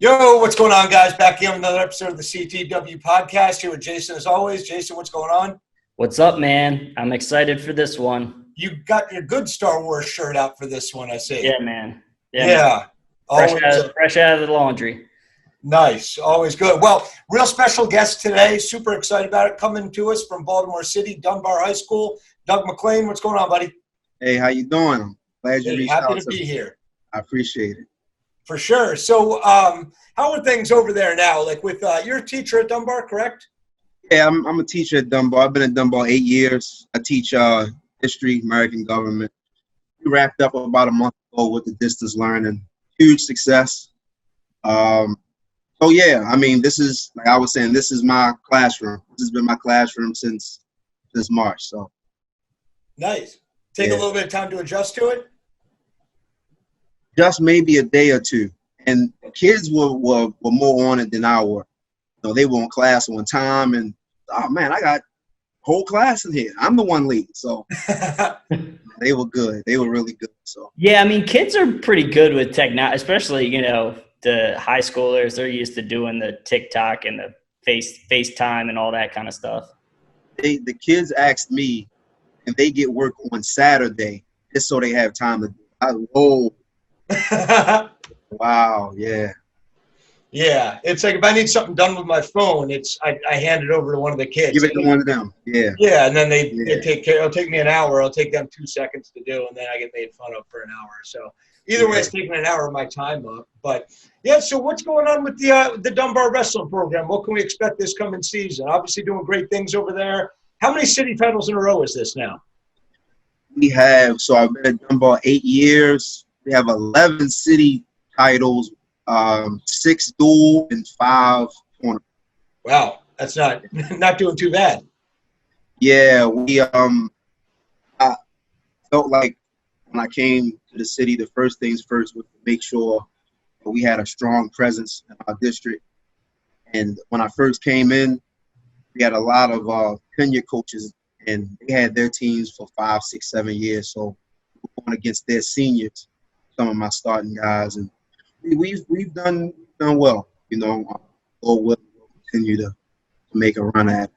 Yo, what's going on, guys? Back here with another episode of the CTWpodcast. Here with Jason, as always. Jason, what's going on? What's up, man? I'm excited for this one. You got your good Star Wars shirt out for this one, I see. Yeah, man. Yeah. Fresh out of the laundry. Nice. Always good. Well, real special guest today. Super excited about it. Coming to us from Baltimore City, Dunbar High School. Doug McClain, what's going on, buddy? Hey, how you doing? I'm glad you reached out. Happy to be here. I appreciate it. For sure. So how are things over there now? Like with you're a teacher at Dunbar, correct? Yeah, I'm a teacher at Dunbar. I've been at Dunbar 8 years. I teach history, American government. We wrapped up about a month ago with the distance learning. Huge success. So yeah, I mean, this is, like I was saying, this is my classroom. This has been my classroom since March. So nice. Take a little bit of time to adjust to it. Just maybe a day or two. And kids were more on it than I were. You know, they were on class on time, and oh man, I got whole class in here. I'm the one lead, so they were good. They were really good. So yeah, I mean, kids are pretty good with technology, especially the high schoolers. They're used to doing the TikTok and the FaceTime and all that kind of stuff. The kids asked me if they get work on Saturday just so they have time to. Wow, yeah. Yeah, it's like if I need something done with my phone, I hand it over to one of the kids. Give it to one of them, yeah. Yeah, and then they take care. It'll take me an hour. It'll take them 2 seconds to do, and then I get made fun of for an hour. So either way, it's taking an hour of my time up. But yeah, so what's going on with the Dunbar Wrestle program? What can we expect this coming season? Obviously doing great things over there. How many city titles in a row is this now? So I've been at Dunbar 8 years. We have 11 city titles, 6 dual and 5 tournaments. Wow, that's not doing too bad. Yeah, I felt like when I came to the city, the first things first was to make sure that we had a strong presence in our district. And when I first came in, we had a lot of tenure coaches, and they had their teams for 5, 6, 7 years. So we were going against their seniors, some of my starting guys, and we've done well. We'll continue to make a run at it.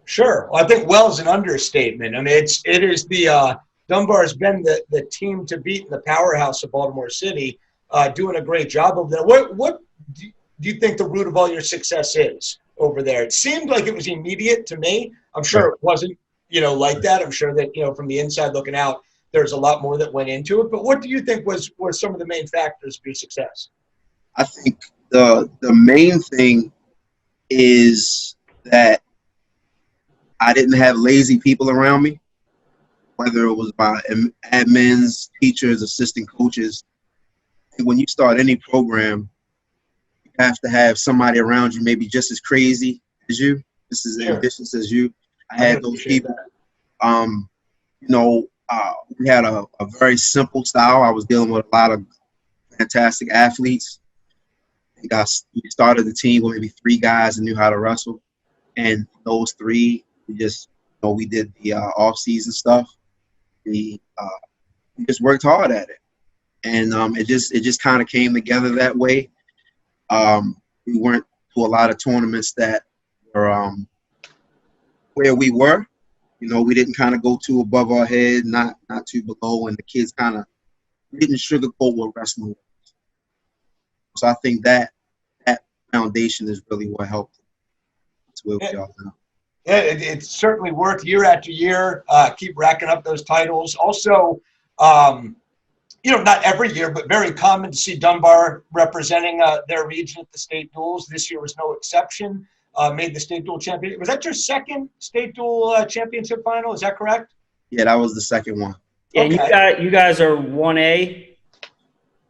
Sure. Well, I think well is an understatement. I mean, it is the Dunbar has been the team to beat in the powerhouse of Baltimore City, doing a great job over there. What do you think the root of all your success is over there? It seemed like it was immediate to me. I'm sure it wasn't, like that. I'm sure that, from the inside looking out, there's a lot more that went into it. But what do you think was some of the main factors for your success? I think the main thing is that I didn't have lazy people around me, whether it was my admins, teachers, assistant coaches. And when you start any program, you have to have somebody around you maybe just as crazy as you, just as ambitious as you. I had those people. We had a very simple style. I was dealing with a lot of fantastic athletes. We started the team with maybe 3 guys that knew how to wrestle. And those 3, we did the off-season stuff. We just worked hard at it. And it just kind of came together that way. We went to a lot of tournaments that were where we were. We didn't kind of go too above our head, not too below, and the kids kind of didn't sugarcoat what wrestling was. So I think that foundation is really what helped. That's where we are now. Yeah, it certainly worked year after year. Keep racking up those titles. Also, not every year, but very common to see Dunbar representing their region at the state duels. This year was no exception. Made the state dual champion. Was that your second state dual championship final? Is that correct? Yeah, that was the second one. Yeah, okay. You guys are 1A?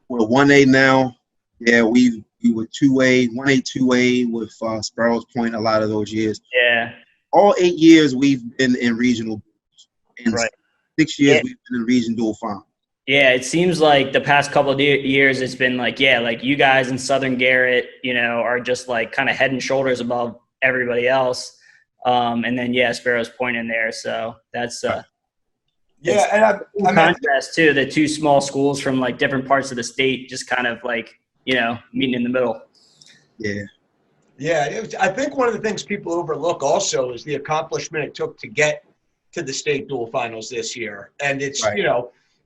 We're 1A now. Yeah, we were 2A, 1A, 2A with Sparrows Point a lot of those years. Yeah. All 8 years we've been in regional duels. And 6 years we've been in region dual final. Yeah, it seems like the past couple of years it's been like you guys in Southern Garrett, are just like kind of head and shoulders above everybody else. And then, Sparrows Point in there. So that's and I contrast too, the 2 small schools from like different parts of the state just kind of like, meeting in the middle. Yeah. Yeah, I think one of the things people overlook also is the accomplishment it took to get to the state dual finals this year. And it's, Right.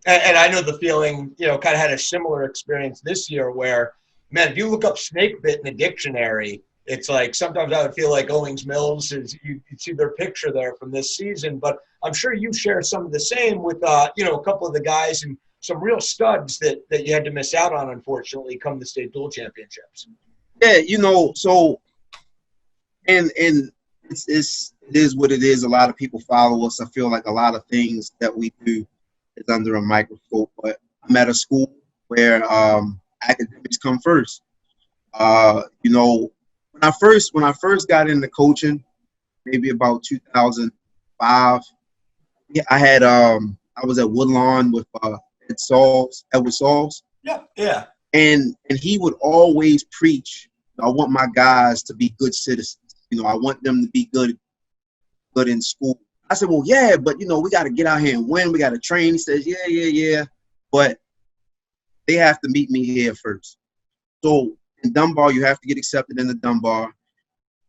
And I know the feeling, kind of had a similar experience this year where, man, if you look up snake bit in the dictionary, it's like sometimes I would feel like Owings Mills is you see their picture there from this season. But I'm sure you share some of the same with, a couple of the guys and some real studs that you had to miss out on, unfortunately, come the state dual championships. Yeah, so and it is what it is. A lot of people follow us. I feel like a lot of things that we do is under a microscope. But I'm at a school where academics come first. When I first got into coaching, maybe about 2005, I was at Woodlawn with Edward Sauls. Yeah. And he would always preach, I want my guys to be good citizens. I want them to be good in school. I said, well, yeah, but, we got to get out here and win. We got to train. He says, yeah. But they have to meet me here first. So in Dunbar, you have to get accepted into Dunbar.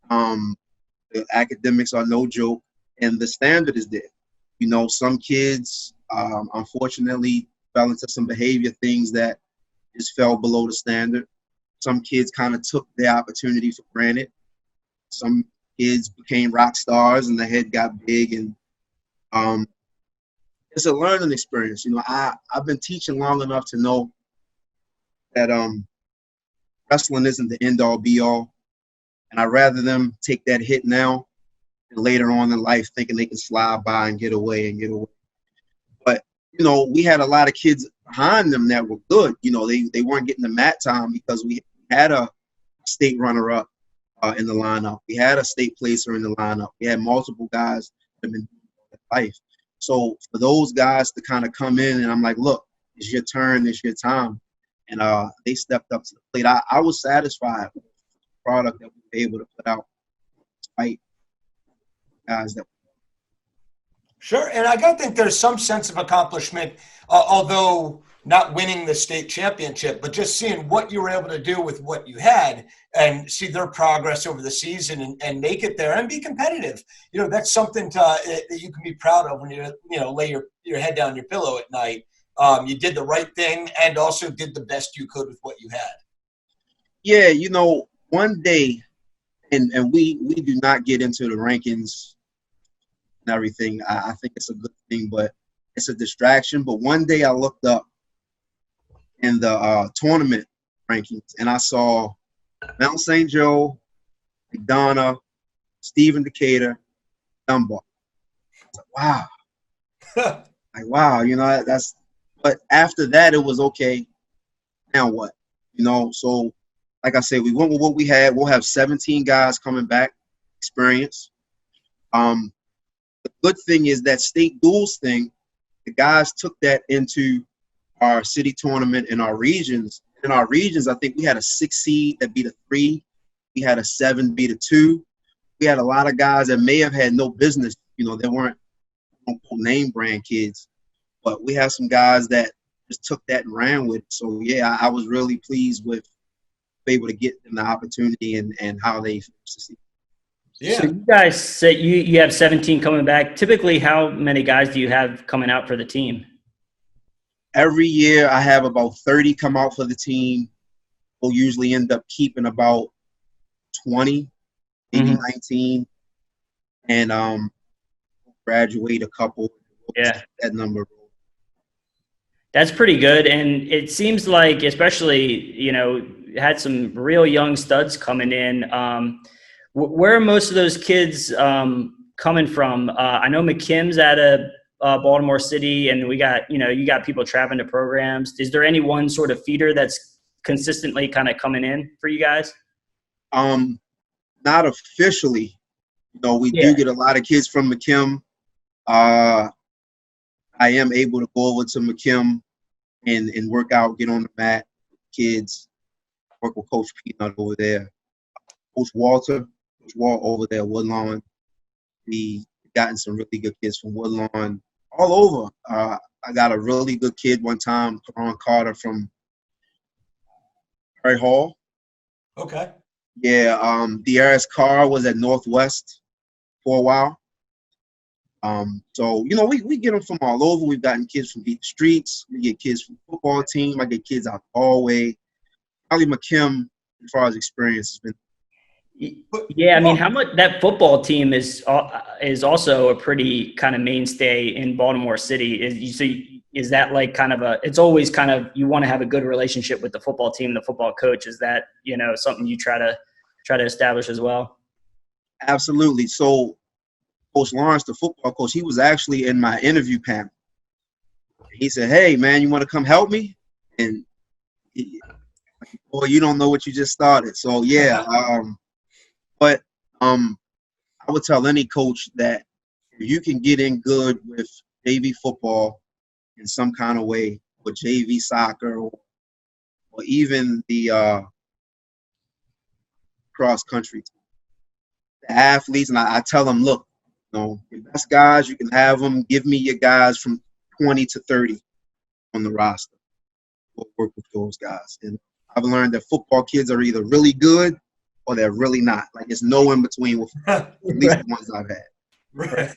The academics are no joke. And the standard is there. Some kids, unfortunately, fell into some behavior things that just fell below the standard. Some kids kind of took their opportunity for granted. Some kids became rock stars and the head got big. And it's a learning experience. I've been teaching long enough to know that wrestling isn't the end-all, be-all. And I'd rather them take that hit now than later on in life thinking they can slide by and get away. But, we had a lot of kids behind them that were good. They weren't getting the mat time because we had a state runner-up in the lineup. We had a state placer in the lineup. We had multiple guys that have been doing life. So for those guys to kind of come in and I'm like, look, it's your turn, it's your time. And they stepped up to the plate. I was satisfied with the product that we were able to put out despite guys that. Sure, and I gotta think there's some sense of accomplishment, although not winning the state championship, but just seeing what you were able to do with what you had and see their progress over the season and make it there and be competitive. That's something that you can be proud of when you lay your head down your pillow at night. You did the right thing and also did the best you could with what you had. Yeah, one day, and we do not get into the rankings and everything. I think it's a good thing, but it's a distraction. But one day I looked up in the tournament rankings, and I saw Mount St. Joe, McDonough, Stephen Decatur, Dunbar. I was like, wow. That's. But after that, it was okay. Now what? So like I said, we went with what we had. We'll have 17 guys coming back, experience. The good thing is that state duels thing, the guys took that into our city tournament in our regions. In our regions, I think we had a 6 seed that beat a 3. We had a 7 beat a 2. We had a lot of guys that may have had no business. They weren't name brand kids. But we had some guys that just took that and ran with it. So, yeah, I was really pleased with being able to get them the opportunity and how they succeeded. Yeah. So you guys say you have 17 coming back. Typically, how many guys do you have coming out for the team? Every year I have about 30 come out for the team. We'll usually end up keeping about 20, maybe 19. And graduate a couple. Yeah. That number. That's pretty good. And it seems like, especially, had some real young studs coming in. Where are most of those kids coming from? I know McKim's at a Baltimore City, and we got, you got people traveling to programs. Is there any one sort of feeder that's consistently kind of coming in for you guys? Not officially. We do get a lot of kids from McKim. I am able to go over to McKim and work out, get on the mat, kids, work with Coach Peanut over there. Coach Walt over there, Woodlawn. We gotten some really good kids from Woodlawn all over. I got a really good kid one time, Karan Carter from Perry Hall. Okay. Yeah, De'Aris Carr was at Northwest for a while. So, we get them from all over. We've gotten kids from Beat the Streets. We get kids from the football team. I get kids out the hallway. Probably McKim, as far as experience, has been. Yeah, I mean, how much that football team is also a pretty kind of mainstay in Baltimore City. Is that like kind of it's always kind of, you want to have a good relationship with the football team, the football coach. Is that, something you try to establish as well? Absolutely. So Coach Lawrence, the football coach, he was actually in my interview panel. He said, "Hey, man, you want to come help me?" And boy, you don't know what you just started. So yeah, but I would tell any coach that if you can get in good with JV football in some kind of way, or JV soccer, or even the cross country, the athletes, and I tell them, look, your best guys, you can have them. Give me your guys from 20 to 30 on the roster. We'll work with those guys. And I've learned that football kids are either really good or they're really not. Like, there's no in between with at least the ones I've had. Right.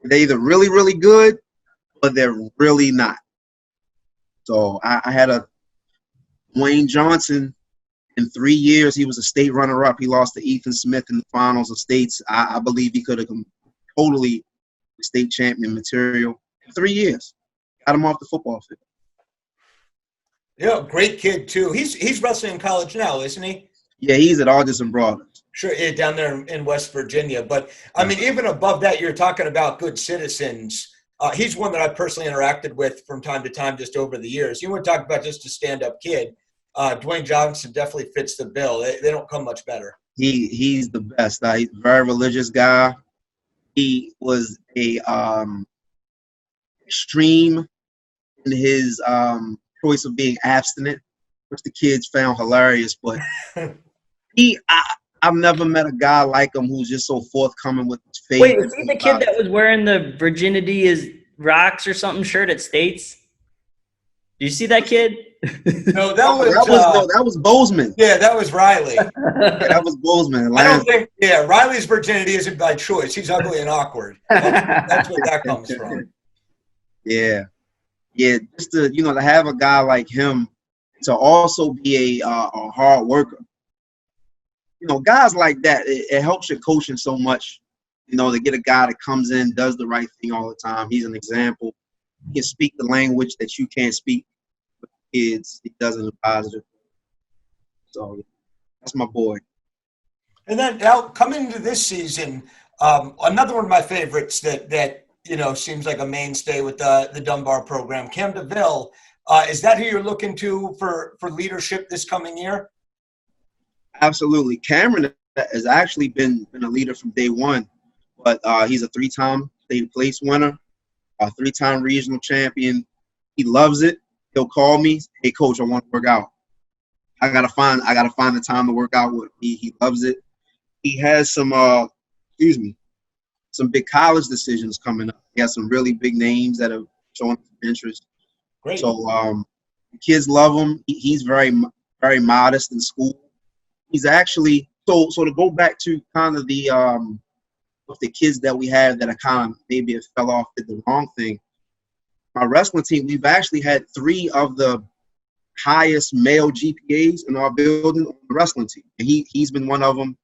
They're either really, really good or they're really not. So I had a Dwayne Johnson. In 3 years, he was a state runner-up. He lost to Ethan Smith in the finals of states. I believe he could have come totally state champion material in 3 years. Got him off the football field. Yeah, great kid too. He's wrestling in college now, isn't he? Yeah, he's at Artisan Brothers. Sure, yeah, down there in West Virginia. But I mean, even above that, you're talking about good citizens. He's one that I've personally interacted with from time to time just over the years. You want to talk about just a stand-up kid. Dwayne Johnson definitely fits the bill. They don't come much better. He's the best. He's a very religious guy. He was a extreme in his choice of being abstinent, which the kids found hilarious. But I've never met a guy like him who's just so forthcoming with his faith. Wait, is he the kid that was wearing the "Virginity is Rocks" or something shirt at States? Do you see that kid? No, that was Bozeman. Yeah, that was Riley. That was Bozeman. I don't think. Yeah, Riley's virginity isn't by choice. He's ugly and awkward. That's where that comes from. Yeah. Just to have a guy like him, to also be a hard worker. Guys like that, it helps your coaching so much. To get a guy that comes in, does the right thing all the time. He's an example. He can speak the language that you can't speak. Kids, he does it in a positive. So that's my boy. And then now coming into this season, another one of my favorites that seems like a mainstay with the Dunbar program, Cam DeVille. Is that who you're looking to for leadership this coming year? Absolutely. Cameron has actually been a leader from day one, but he's a 3-time state place winner, a 3-time regional champion. He loves it. He'll call me, "Hey, coach, I want to work out." I gotta find the time to work out with him. He loves it. He has some big college decisions coming up. He has some really big names that have shown interest. Great. So the kids love him. He's very, very modest in school. He's actually so to go back to kind of the kids that we have that are kind of maybe it fell off, did the wrong thing. My wrestling team, we've actually had 3 of the highest male GPAs in our building on the wrestling team. And he's been one of them.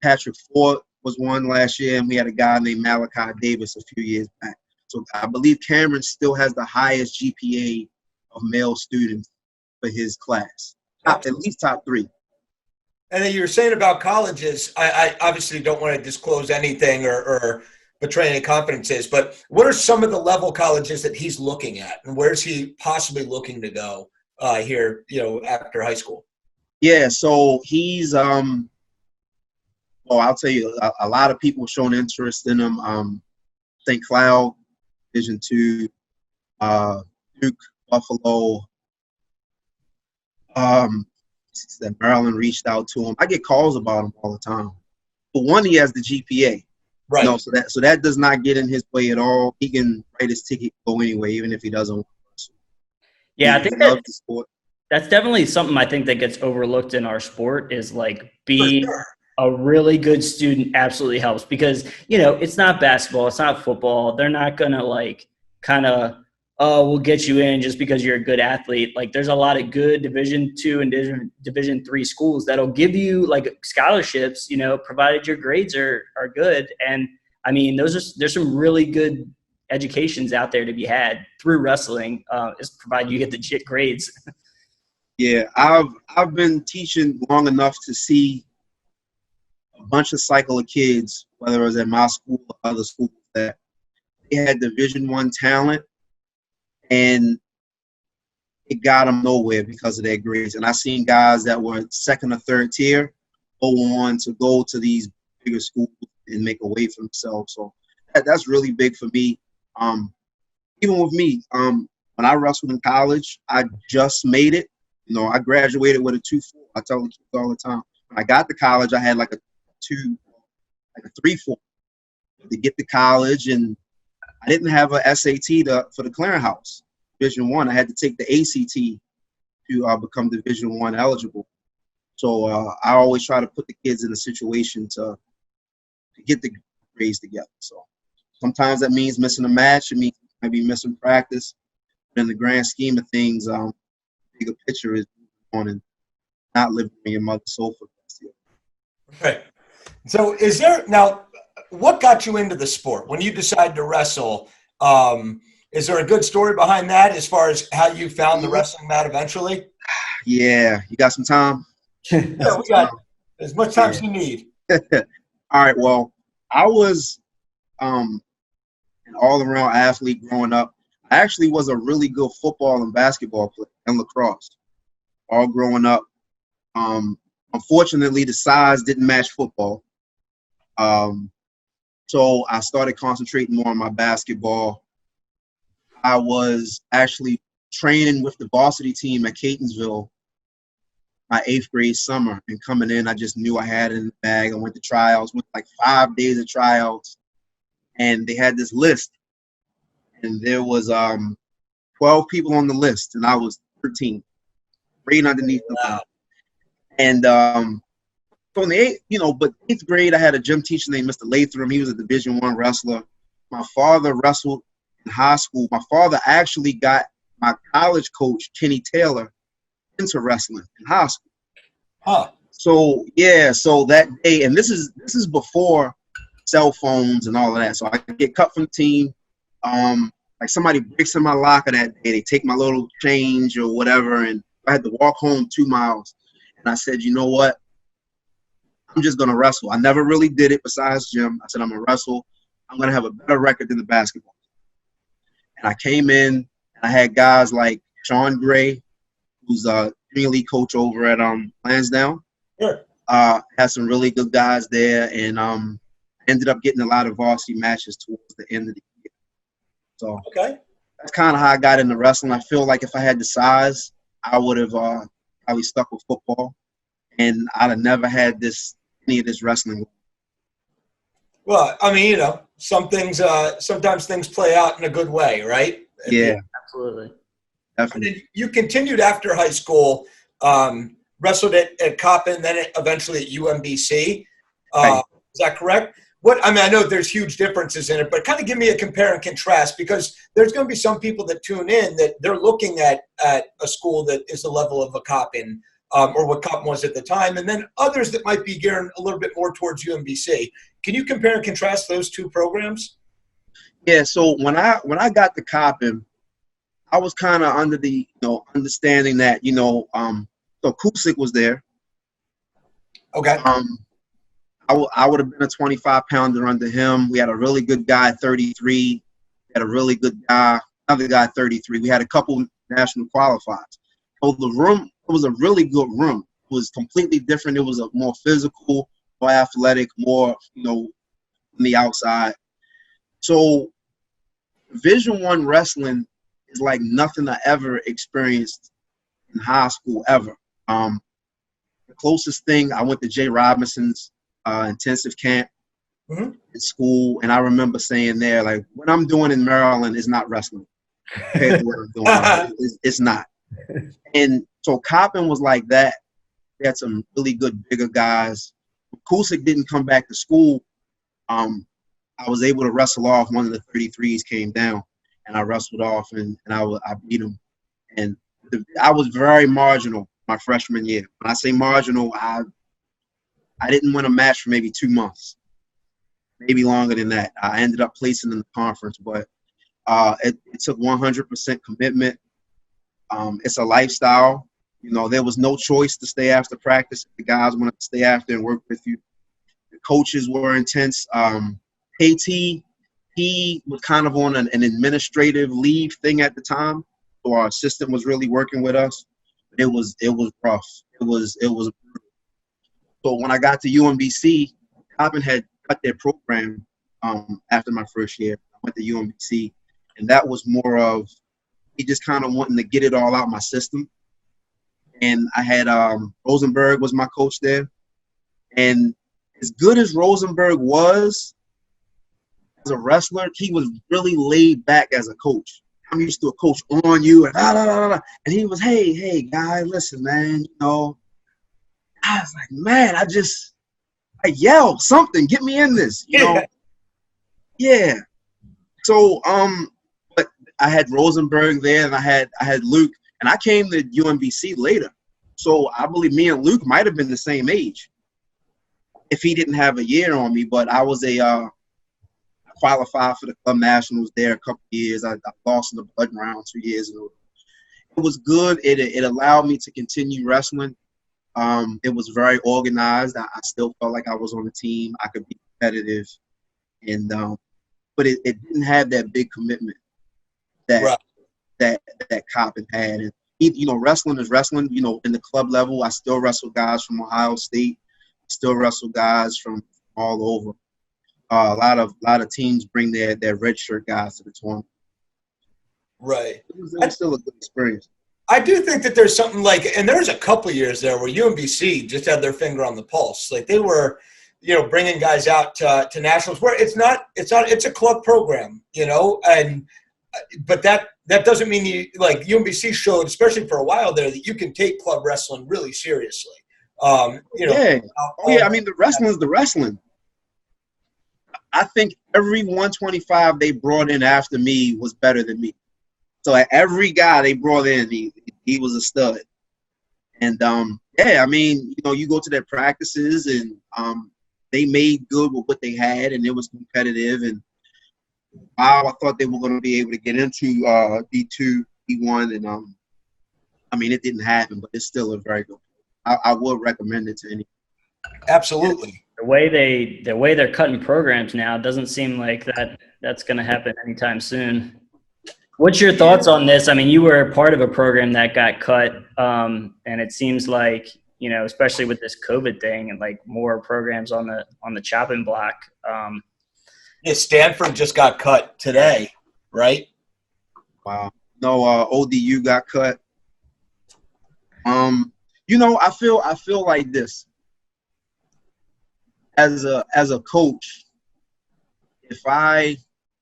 Patrick Ford was one last year, and we had a guy named Malachi Davis a few years back. So I believe Cameron still has the highest GPA of male students for his class. At least top 3. And then you were saying about colleges, I obviously don't want to disclose anything or betray any confidences, but what are some of the level colleges that he's looking at, and where's he possibly looking to go here, after high school? Yeah, so he's I'll tell you, a lot of people shown interest in him. St. Cloud, Division II, Duke, Buffalo. That Maryland reached out to him. I get calls about him all the time. But one, he has the GPA. Right. So that does not get in his way at all. He can write his ticket, go anyway, even if he doesn't want to. Yeah, I think that the sport. That's definitely something I think that gets overlooked in our sport is like being sure. a really good student absolutely helps because, you know, it's not basketball, it's not football. They're not going to like kind of, oh, we'll get you in just because you're a good athlete. Like there's a lot of good Division II and Division III schools that'll give you like scholarships, you know, provided your grades are good. And I mean, there's some really good educations out there to be had through wrestling, is provided you get the grades. Yeah, I've been teaching long enough to see a bunch of cycle of kids, whether it was at my school or other schools, that they had Division I talent, and it got them nowhere because of their grades. And I've seen guys that were second or third tier go on to go to these bigger schools and make a way for themselves. So that's really big for me. Even with me, when I wrestled in college, I just made it. You know, I graduated with a 2.4. I tell the kids all the time. When I got to college, I had like a 3.4 to get to college, and I didn't have a SAT for the clearinghouse. Division I had to take the ACT to become Division I eligible. So I always try to put the kids in a situation to get the grades together. So sometimes that means missing a match. It means maybe missing practice. But in the grand scheme of things, bigger picture is on and not living on your mother's sofa. Right. So is there now, what got you into the sport when you decided to wrestle? Is there a good story behind that as far as how you found the wrestling mat eventually? Yeah, you got some time? Yeah, we got as much time as you need. All right, well, I was an all-around athlete growing up. I actually was a really good football and basketball player and lacrosse all growing up. Unfortunately, the size didn't match football. So I started concentrating more on my basketball. I was actually training with the varsity team at Catonsville my 8th grade summer, and coming in, I just knew I had it in the bag. I went to tryouts, went like 5 days of tryouts, and they had this list, and there was 12 people on the list, and I was 13, right underneath them. Wow. And so in the 8th grade, I had a gym teacher named Mr. Latham. He was a Division I wrestler. My father wrestled in high school. My father actually got my college coach, Kenny Taylor, into wrestling in high school. Huh. So yeah, so that day, and this is before cell phones and all of that. So I get cut from the team. Like somebody breaks in my locker that day, they take my little change or whatever, and I had to walk home 2 miles. And I said, you know what? I'm just gonna wrestle. I never really did it besides gym. I said, I'm gonna wrestle. I'm gonna have a better record than the basketball. And I came in and I had guys like Sean Gray, who's a junior league coach over at Lansdowne. Sure. Had some really good guys there, and ended up getting a lot of varsity matches towards the end of the year. So Okay. that's kind of how I got into wrestling. I feel like if I had the size, I would have probably stuck with football, and I'd have never had any of this wrestling. Well, I mean, you know, some things, sometimes things play out in a good way, right? Yeah, Absolutely. definitely. And then you continued after high school, wrestled at Coppin, then eventually at UMBC. Right. Is that correct? I know there's huge differences in it, but kind of give me a compare and contrast, because there's going to be some people that tune in that they're looking at a school that is the level of a Coppin, or what Coppin was at the time, and then others that might be gearing a little bit more towards UMBC. Can you compare and contrast those two programs? Yeah. So when I got to Coppin, I was kind of under the understanding that so Kusick was there. Okay. I would have been a 25-pounder under him. We had a really good guy at 33. We had a really good guy, another guy at 33. We had a couple national qualifiers. So the room, it was a really good room. It was completely different. It was a more physical, more athletic, more, on the outside. So Division I wrestling is like nothing I ever experienced in high school ever. The closest thing, I went to Jay Robinson's intensive camp in school, and I remember saying there, like, what I'm doing in Maryland is not wrestling compared to what I'm doing. It's not. And So Coppin was like that. They had some really good bigger guys. Kusick didn't come back to school. I was able to wrestle off. One of the 33s came down, and I wrestled off, and I beat him. And I was very marginal my freshman year. When I say marginal, I didn't win a match for maybe 2 months, maybe longer than that. I ended up placing in the conference, but it took 100% commitment. It's a lifestyle. You know, there was no choice to stay after practice. The guys wanted to stay after and work with you. The coaches were intense. KT, he was kind of on an administrative leave thing at the time, so our assistant was really working with us. It was rough. It was brutal. So when I got to UMBC, Coppin had cut their program after my first year. I went to UMBC, and that was more of me just kind of wanting to get it all out my system. And I had Rosenberg was my coach there, and as good as Rosenberg was as a wrestler, he was really laid back as a coach. I'm used to a coach on you and and he was, hey, guy, listen, man, you know. I was like, man, I yelled something, get me in this, you know. Yeah. So but I had Rosenberg there, and I had Luke, and I came to UMBC later. So I believe me and Luke might have been the same age if he didn't have a year on me. But I was I qualified for the club nationals there a couple years. I lost in the blood round 2 years ago. It was good. It allowed me to continue wrestling. It was very organized. I still felt like I was on the team. I could be competitive, and but it didn't have that big commitment that Coppin had. And you know, wrestling is wrestling. You know, in the club level, I still wrestle guys from Ohio State. Still wrestle guys from all over. A lot of teams bring their red shirt guys to the tournament. Right. It was still a good experience. I do think that there's something like, and there's a couple years there where UMBC just had their finger on the pulse. Like they were, you know, bringing guys out to nationals where it's a club program, you know, but that doesn't mean you, like UMBC showed, especially for a while there, that you can take club wrestling really seriously. You know. Yeah. I mean, the wrestling is the wrestling. I think every 125 they brought in after me was better than me. So every guy they brought in, he was a stud. And I mean, you know, you go to their practices, and they made good with what they had, and it was competitive. And I thought they were going to be able to get into D2, D1, and I mean, it didn't happen, but it's still a very good. I would recommend it to anyone. Absolutely. The way they're cutting programs now doesn't seem like that's going to happen anytime soon. What's your thoughts on this? I mean, you were a part of a program that got cut, and it seems like, you know, especially with this COVID thing and like more programs on the chopping block. Yeah, Stanford just got cut today, right? Wow. No, ODU got cut. You know, I feel like this. As a coach, if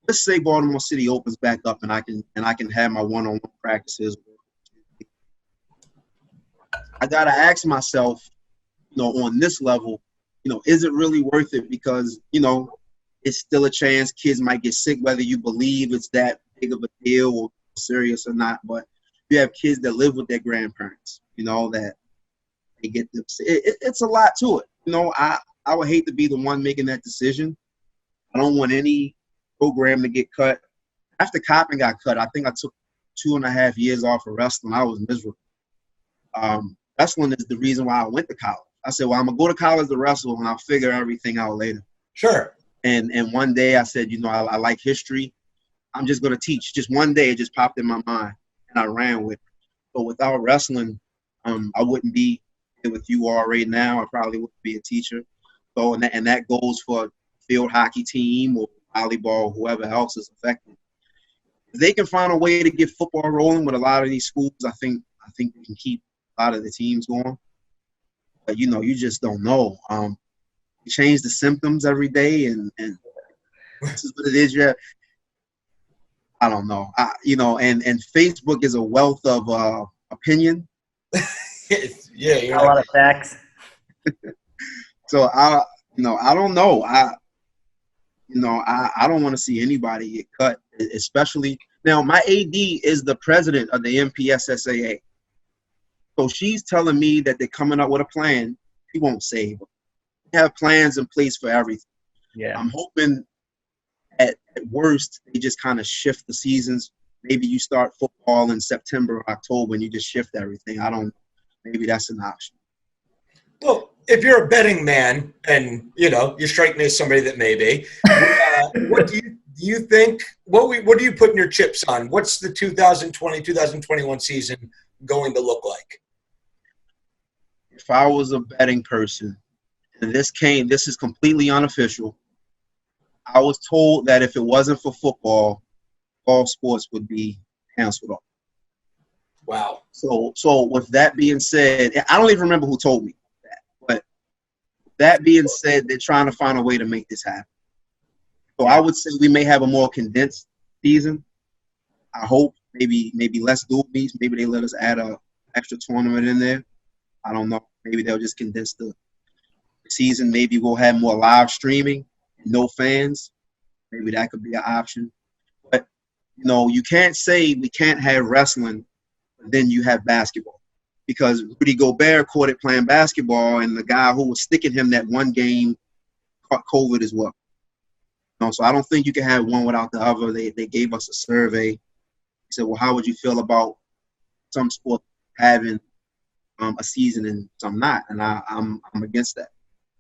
let's say Baltimore City opens back up and I can have my one-on-one practices, I gotta ask myself, you know, on this level, you know, is it really worth it? Because, you know, it's still a chance kids might get sick, whether you believe it's that big of a deal or serious or not. But you have kids that live with their grandparents, you know, that they get them sick. It's a lot to it. You know, I would hate to be the one making that decision. I don't want any program to get cut. After Coppin got cut, I think I took 2.5 years off of wrestling. I was miserable. Wrestling is the reason why I went to college. I said, well, I'm going to go to college to wrestle, and I'll figure everything out later. Sure. And one day I said, you know, I like history. I'm just going to teach. Just one day it just popped in my mind, and I ran with it. But without wrestling, I wouldn't be here with you all right now. I probably wouldn't be a teacher. So, and that goes for field hockey team or volleyball, whoever else is affected. If they can find a way to get football rolling with a lot of these schools, I think we can keep a lot of the teams going. But, you know, you just don't know. You change the symptoms every day, and this is what it is. Yeah, I don't know. You know, and Facebook is a wealth of opinion. Yeah, you're A lot of facts. So I don't know. I don't want to see anybody get cut, especially now. My AD is the president of the MPSSAA, so she's telling me that they're coming up with a plan. She won't save them. They have plans in place for everything. Yeah. I'm hoping at worst they just kind of shift the seasons. Maybe you start football in September or October and you just shift everything. I don't. Maybe that's an option. Well, if you're a betting man and, you're striking me as somebody that may be, what do you think – what are you putting your chips on? What's the 2020-2021 season going to look like? If I was a betting person, and this is completely unofficial, I was told that if it wasn't for football, all sports would be canceled off. Wow. So with that being said, I don't even remember who told me that, but that being said, they're trying to find a way to make this happen. So I would say we may have a more condensed season. I hope maybe less dual meets. Maybe they let us add a extra tournament in there. I don't know. Maybe they'll just condense the season. Maybe we'll have more live streaming, no fans. Maybe that could be an option. But, you can't say we can't have wrestling, but then you have basketball. Because Rudy Gobert caught it playing basketball, and the guy who was sticking him that one game caught COVID as well. So I don't think you can have one without the other. They gave us a survey. They said, well, how would you feel about some sports having a season and some not? And I'm against that.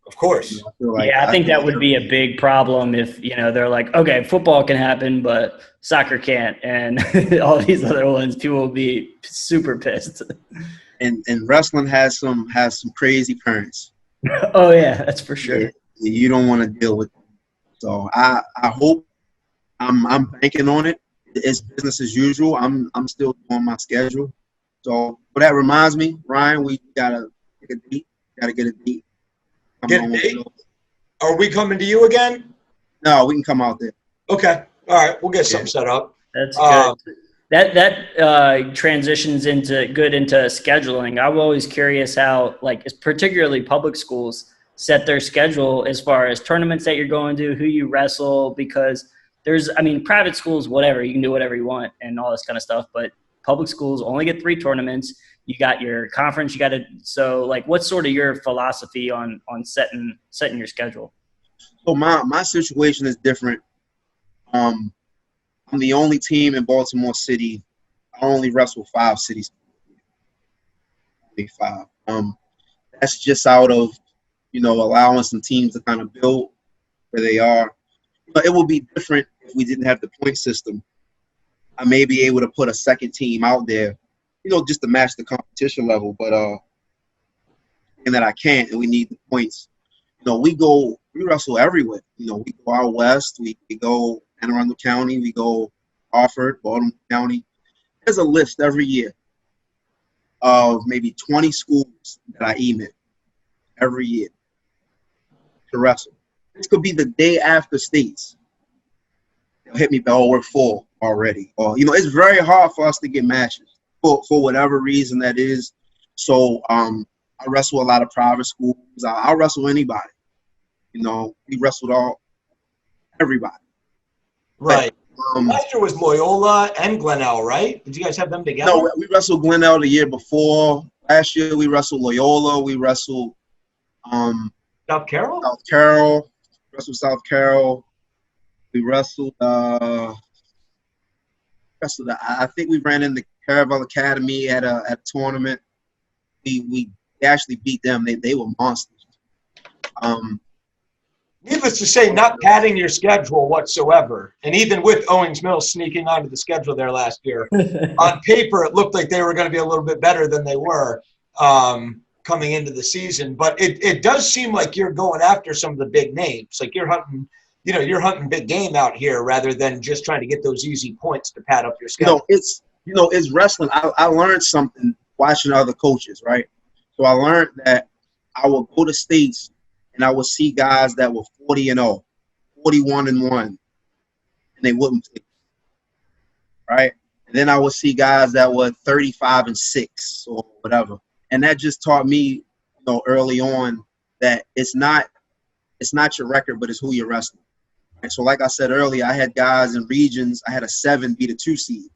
Of course. I think that would be a big problem if, they're like, okay, football can happen, but soccer can't. And all these other ones, people will be super pissed. And wrestling has some crazy parents. Oh, yeah, that's for sure. Yeah, you don't want to deal with them. So I hope I'm banking on it. It's business as usual. I'm still doing my schedule. So, but that reminds me, Ryan, we gotta get a date. Get a date. Get a date? Are we coming to you again? No, we can come out there. Okay. All right. We'll get something set up. That's good. That transitions into scheduling. I'm always curious how, particularly public schools set their schedule as far as tournaments that you're going to, who you wrestle, because private schools, whatever, you can do whatever you want and all this kind of stuff, but public schools only get 3 tournaments. You got your conference, what's sort of your philosophy on setting your schedule? So my situation is different. I'm the only team in Baltimore City. I only wrestle 5 cities. Only 5. That's just out of, allowing some teams to kind of build where they are. But it would be different if we didn't have the point system. I may be able to put a second team out there, just to match the competition level. But and that I can't, and we need the points. We wrestle everywhere. We go out west. We go Anne Arundel County. We go Hartford, Baltimore County. There's a list every year of maybe 20 schools that I email every year to wrestle. This could be the day after states. They'll hit me back, we're full already. Or, it's very hard for us to get matches for whatever reason that is. So I wrestle a lot of private schools. I'll wrestle anybody. We wrestled everybody. Right. Last year was Loyola and Glenelg, right? Did you guys have them together? No, we wrestled Glenelg the year before. Last year we wrestled Loyola. We wrestled South Carroll? South Carroll. We wrestled I think we ran into Caravel Academy at a tournament. We actually beat them. They were monsters. Needless to say, not padding your schedule whatsoever. And even with Owings Mills sneaking onto the schedule there last year, on paper it looked like they were going to be a little bit better than they were coming into the season. But it does seem like you're going after some of the big names. Like you're hunting big game out here rather than just trying to get those easy points to pad up your schedule. It's wrestling. I learned something watching other coaches, right? So I learned that I would go to states and I would see guys that were 40-0, 41-1, and they wouldn't play, right? And then I would see guys that were 35-6 or whatever, And that just taught me, early on that it's not your record, but it's who you're wrestling. And so, like I said earlier, I had guys in regions. I had a 7 beat a 2 seed.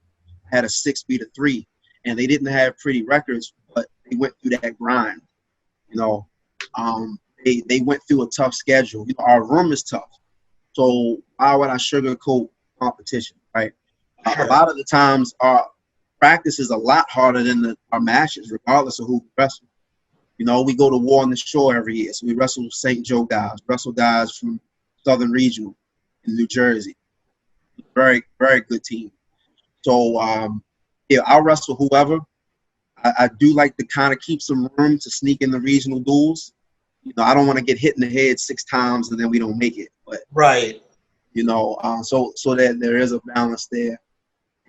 I had a 6 beat a 3, and they didn't have pretty records, but they went through that grind. They went through a tough schedule. Our room is tough, so why would I sugarcoat competition, right? Sure. A lot of the times, our practice is a lot harder than our matches, regardless of who we wrestle. We go to War on the Shore every year, so we wrestle St. Joe guys, wrestle guys from Southern Regional in New Jersey. Very, very good team. So, I'll wrestle whoever. I do like to kind of keep some room to sneak in the regional duels. I don't want to get hit in the head 6 times and then we don't make it. But right. So that there is a balance there,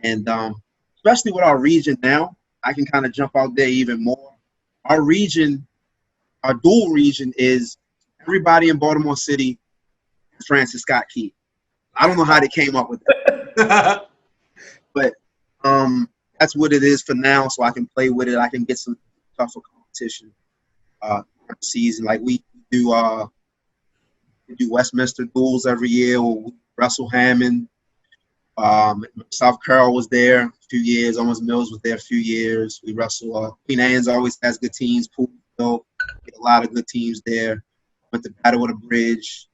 and especially with our region now, I can kind of jump out there even more. Our region, our dual region, is everybody in Baltimore City and Francis Scott Key. I don't know how they came up with that, but that's what it is for now. So I can play with it. I can get some tougher competition season. Like we do Westminster duels every year. We wrestle Hammond. South Carroll was there a few years. Almost Mills was there a few years. We wrestle. Queen Anne's always has good teams. Poolville, get a lot of good teams there. Went to Battle of the Bridge.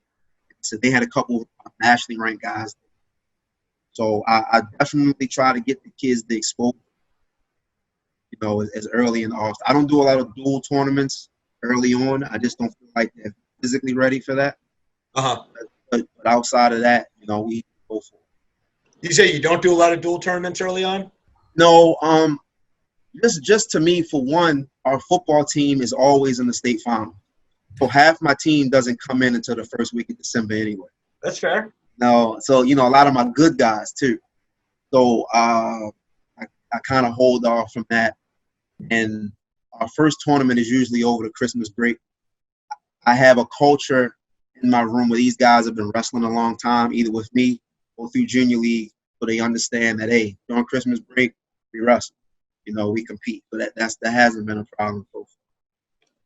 So they had a couple of nationally ranked guys. So I definitely try to get the kids the exposure, as early in the off. I don't do a lot of dual tournaments early on. I just don't feel like they're physically ready for that. But outside of that, we go for it. You say you don't do a lot of dual tournaments early on? No, just to me, for one, our football team is always in the state final. So half my team doesn't come in until the first week of December anyway. That's fair. No, so a lot of my good guys too. So I kind of hold off from that. And our first tournament is usually over the Christmas break. I have a culture in my room where these guys have been wrestling a long time, either with me or through junior league, so they understand that, hey, during Christmas break, we wrestle. We compete. So that hasn't been a problem so far.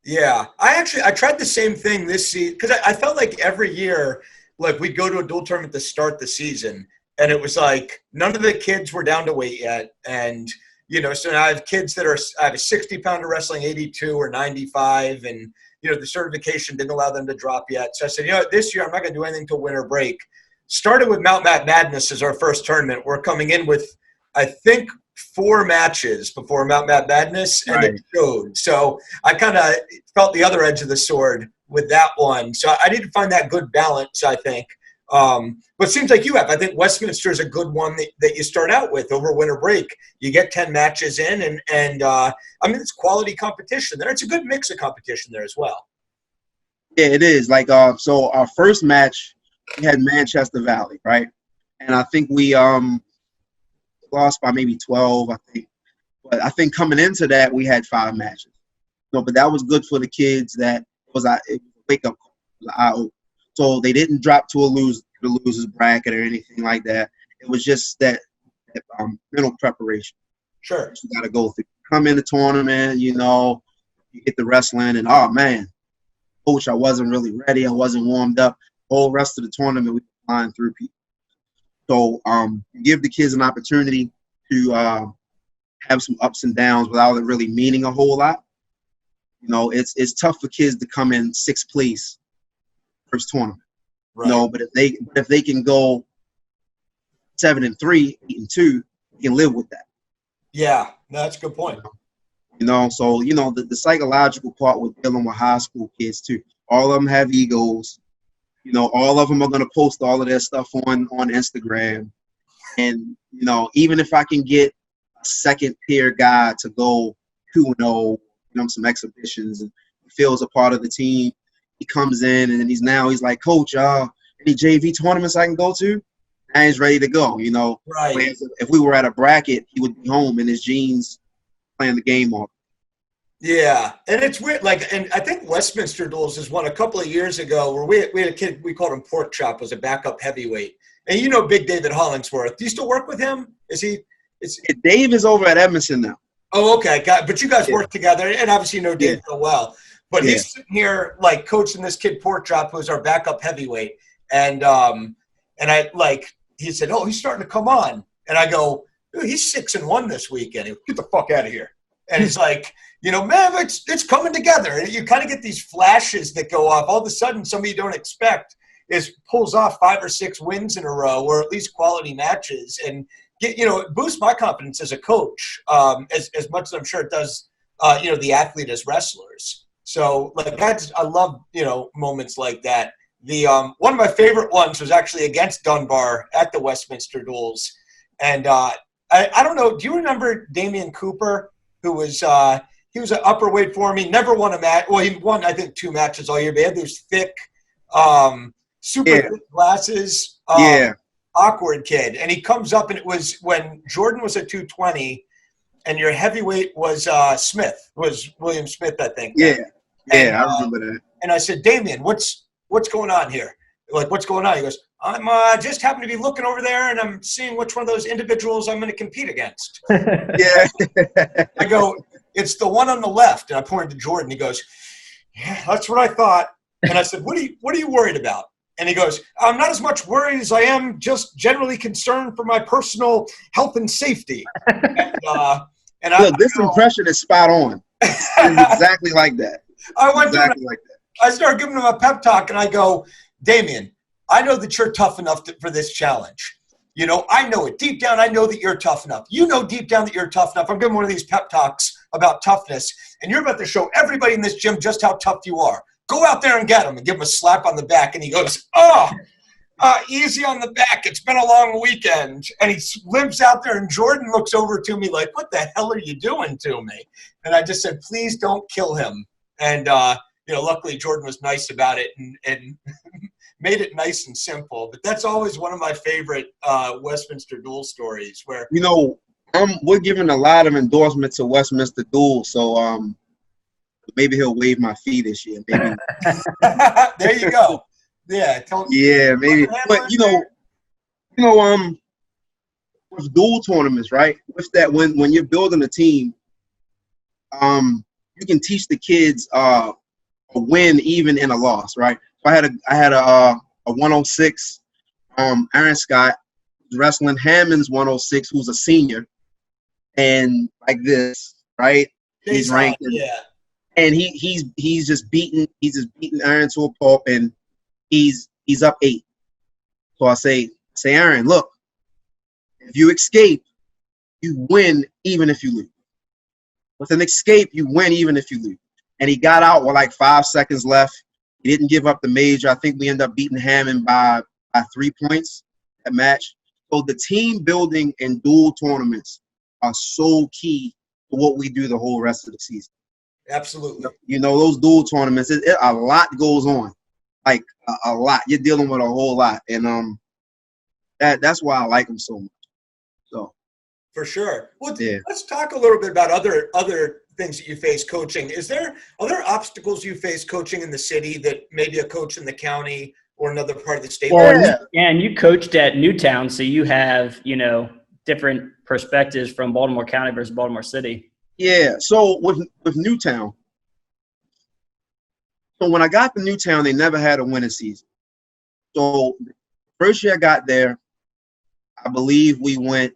Yeah. I tried the same thing this season because I felt like every year, like we'd go to a dual tournament to start the season, and it was like none of the kids were down to weight yet. And, so now I have kids I have a 60-pounder wrestling 82 or 95, and, the certification didn't allow them to drop yet. So I said, this year I'm not going to do anything till winter break. Started with Mount Matt Madness as our first tournament. We're coming in with, I think, 4 matches before Mount Matt Madness, and It showed. So I kind of felt the other edge of the sword with that one. So I need to find that good balance, I think. But it seems like you have. I think Westminster is a good one that you start out with over winter break. You get 10 matches in, and it's quality competition there. It's a good mix of competition there as well. Yeah, it is. Like, so our first match, we had Manchester Valley, right? And I think we lost by maybe 12, I think. But I think coming into that, we had 5 matches. But that was good for the kids. It was a wake-up call. It was an eye-opener. So they didn't drop to the loser's bracket or anything like that. It was just that mental preparation. Sure. You got to go through. Come in the tournament, you get the wrestling, and, oh, man, coach, I wasn't really ready. I wasn't warmed up. The whole rest of the tournament, we were flying through people. So give the kids an opportunity to have some ups and downs without it really meaning a whole lot. It's tough for kids to come in 6th place first tournament. Right. But if they can go 7-3, 8-2, they can live with that. Yeah, that's a good point. So the psychological part with dealing with high school kids too. All of them have egos. All of them are going to post all of their stuff on Instagram. And, even if I can get a second tier guy to go 2-0, some exhibitions, and he feels a part of the team, he comes in and he's like, Coach, any JV tournaments I can go to? And he's ready to go, Right. If we were at a bracket, he would be home in his jeans playing the game off. Yeah, and it's weird. And I think Westminster Duels is one a couple of years ago where we had a kid, we called him Pork Chop, was a backup heavyweight. And Big David Hollingsworth. Do you still work with him? Is he? Dave is over at Edmondson now. Oh, okay. But you guys work together, and obviously you know Dave real well. But he's sitting here like coaching this kid Porkchop, who's our backup heavyweight, and I like he said, "Oh, he's starting to come on," and I go, "Dude, he's 6-1 this weekend. He goes, get the fuck out of here!" And he's like, "You know, man, it's coming together." And you kind of get these flashes that go off. All of a sudden, somebody you don't expect pulls off 5 or 6 wins in a row, or at least quality matches, and it boosts my confidence as a coach, as much as I'm sure it does, the athlete as wrestlers. So like I love, moments like that. The one of my favorite ones was actually against Dunbar at the Westminster Duels. And I don't know, do you remember Damian Cooper, who was he was an upper weight for me, never won a match. Well, he won, I think, 2 matches all year, but he had those thick, super thick glasses. Awkward kid. And he comes up, and it was when Jordan was at 220 and your heavyweight was William Smith, I think. I remember that. And I said, "Damian, what's going on here? Like, what's going on?" He goes, "I'm just happen to be looking over there, and I'm seeing which one of those individuals I'm going to compete against." I go, "It's the one on the left." And I pointed to Jordan. He goes, "Yeah, that's what I thought." And I said, what are you worried about?" And he goes, "I'm not as much worried as I am just generally concerned for my personal health and safety." And look, this impression is spot on. It's exactly like that. I started giving him a pep talk, and I go, "Damian, I know that you're tough enough for this challenge. I know it. Deep down, I know that you're tough enough. You know deep down that you're tough enough. I'm giving one of these pep talks about toughness, and you're about to show everybody in this gym just how tough you are. Go out there and get him," and give him a slap on the back. And he goes, easy on the back. It's been a long weekend. And he lives out there, and Jordan looks over to me like, "What the hell are you doing to me?" And I just said, "Please don't kill him." And, luckily Jordan was nice about it and made it nice and simple. But that's always one of my favorite Westminster Duel stories where – we're giving a lot of endorsements to Westminster Duel, so maybe he'll waive my fee this year. Maybe. There you go. Yeah. Maybe. But with duel tournaments, right? With that, when you're building a team, you can teach the kids a win even in a loss, right? So I had a 106, Aaron Scott wrestling Hammond's 106, who's a senior, and like this, right? He's ranked, and he's just beating Aaron to a pulp, and he's up 8. So I say, "Aaron, look, if you escape, you win even if you lose. With an escape, you win even if you lose." And he got out with like 5 seconds left. He didn't give up the major. I think we ended up beating Hammond by 3 points that match. So the team building and dual tournaments are so key to what we do the whole rest of the season. Absolutely. Those dual tournaments, a lot goes on. Like a lot. You're dealing with a whole lot. And that's why I like them so much. So for sure. Well, let's talk a little bit about other things that you face coaching. Are there obstacles you face coaching in the city that maybe a coach in the county or another part of the state? Well, and you coached at Newtown, so you have, different perspectives from Baltimore County versus Baltimore City. Yeah. So with Newtown, so when I got to Newtown, they never had a winning season. So first year I got there, I believe we went,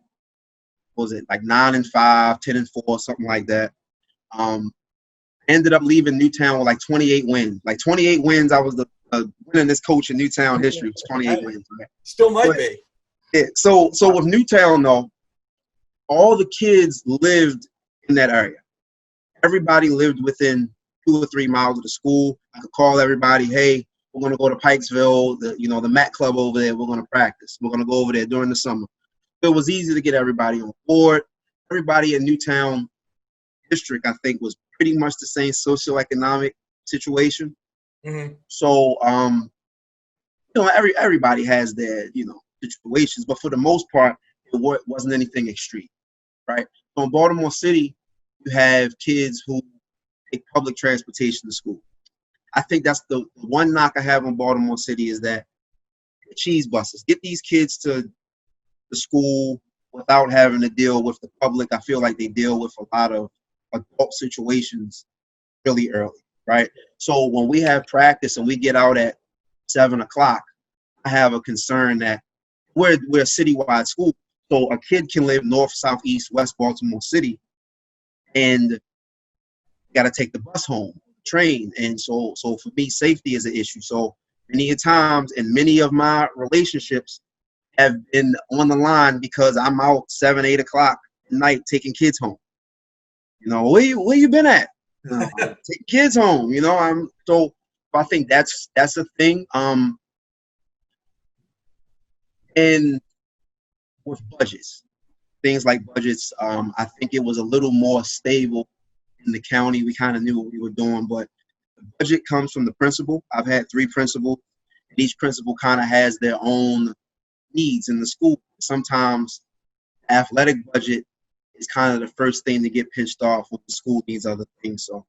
what was it, like 9-5, 10-4, something like that. Ended up leaving Newtown with like 28 wins. Like 28 wins, I was the winningest coach in Newtown history. It was 28 wins. Right? Still might be. Yeah. So with Newtown, though, all the kids lived in that area. Everybody lived within 2 or 3 miles of the school. I could call everybody, "Hey, we're going to go to Pikesville, the Mac Club over there. We're going to practice. We're going to go over there during the summer." So it was easy to get everybody on board. Everybody in Newtown district, I think, was pretty much the same socioeconomic situation. Mm-hmm. So, everybody has their, situations, but for the most part, it wasn't anything extreme, right? So in Baltimore City, you have kids who take public transportation to school. I think that's the one knock I have on Baltimore City is that the cheese buses. Get these kids to the school without having to deal with the public. I feel like they deal with a lot of adult situations really early, right? So when we have practice and we get out at 7 o'clock, I have a concern that we're a citywide school. So a kid can live north, south, east, west Baltimore City and got to take the bus home, train. And so for me, safety is an issue. So many times, and many of my relationships have been on the line because I'm out 7, 8 o'clock at night taking kids home. You know, where you been at? Taking kids home. You know, so I think that's a thing. And with budgets, things like budgets, I think it was a little more stable in the county. We kind of knew what we were doing, but the budget comes from the principal. I've had 3 principals, and each principal kind of has their own needs in the school. Sometimes athletic budget is kind of the first thing to get pinched off when the school needs other things. So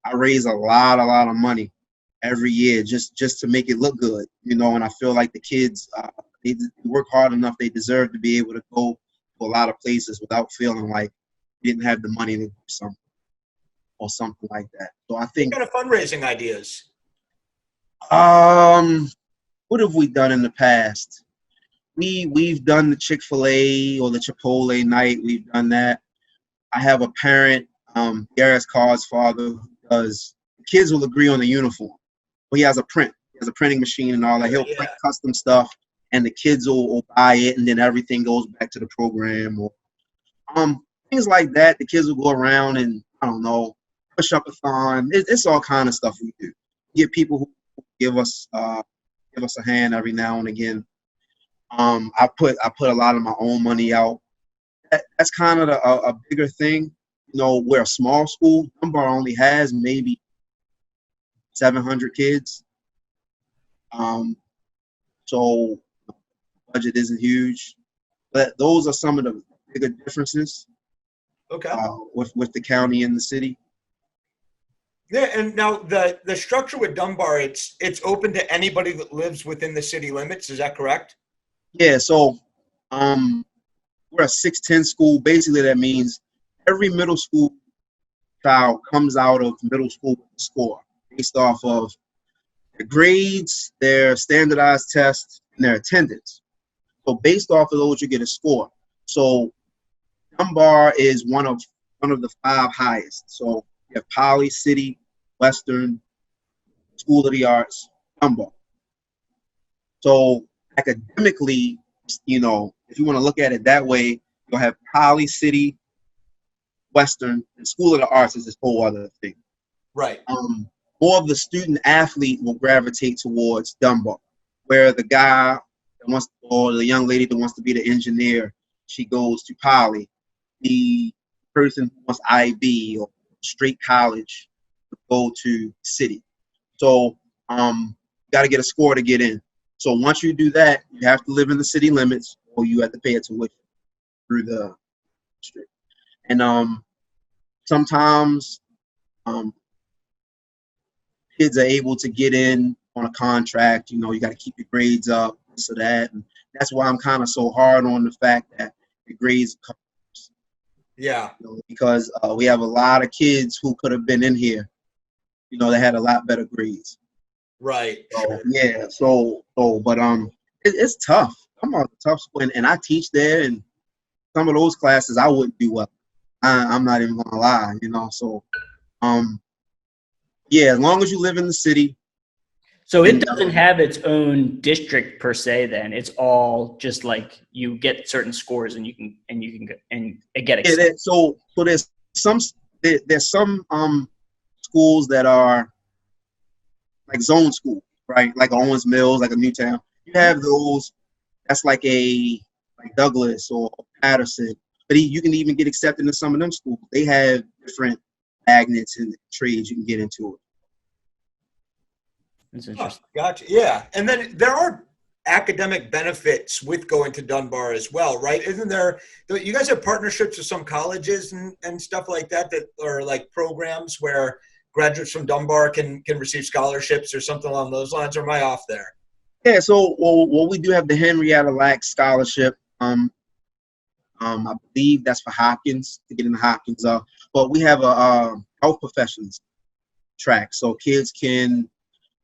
I raise a lot of money every year just to make it look good, you know, and I feel like the kids, they work hard enough. They deserve to be able to go to a lot of places without feeling like they didn't have the money to do something or something like that. So I think. What kind of fundraising ideas? What have we done in the past? We've done the Chick-fil-A or the Chipotle night. We've done that. I have a parent, Garrett's Carr's father, who does. The kids will agree on the uniform. But he has a printing machine and all that. He'll print custom stuff, and the kids will buy it, and then everything goes back to the program or things like that. The kids will go around and, I don't know, push up a thon. It's all kind of stuff we do. Get people who give us a hand every now and again. I put a lot of my own money out. That's kind of a bigger thing. You know, we're a small school. Dunbar only has maybe 700 kids. So the budget isn't huge. But those are some of the bigger differences. Okay. With the county and the city. Yeah, and now the structure with Dunbar, it's open to anybody that lives within the city limits. Is that correct? Yeah, so we're a 610 school. Basically, that means every middle school child comes out of middle school with a score based off of their grades, their standardized tests, and their attendance. So based off of those, you get a score. So Dunbar is one of the 5 highest. So you have Poly, City, Western, School of the Arts, Dunbar. So academically, you know, if you want to look at it that way, you'll have Poly, City, Western, and School of the Arts is this whole other thing. Right. More of the student athlete will gravitate towards Dunbar, where the guy that wants, or the young lady that wants to be the engineer, she goes to Poly. The person who wants IB or straight college will go to City. So you got to get a score to get in. So once you do that, you have to live in the city limits, or you have to pay a tuition through the district. And sometimes kids are able to get in on a contract. You know, you got to keep your grades up, this or that. And that's why I'm kind of so hard on the fact that the grades come. Yeah. You know, because we have a lot of kids who could have been in here, you know, that had a lot better grades. Right. So, Sure. yeah. But it's tough. I'm on a tough school, and I teach there, and some of those classes I wouldn't do well. I'm not even gonna lie, you know. So, yeah, as long as you live in the city. So it doesn't have its own district per se. Then it's all just like you get certain scores, and you can get accepted. Yeah. So there's some schools that are like zone schools, right? Like Owens Mills, like a Newtown. You have those. That's like Douglas or Patterson. But you can even get accepted into some of them schools. They have different magnets and trades you can get into it. That's interesting. Gotcha. Yeah. And then there are academic benefits with going to Dunbar as well, right? Isn't there, you guys have partnerships with some colleges and stuff like that are like programs where graduates from Dunbar can receive scholarships or something along those lines, or am I off there? Yeah, so well, we do have the Henrietta Lacks Scholarship. I believe that's for Hopkins, to get into Hopkins. But we have a health professions track, so kids can.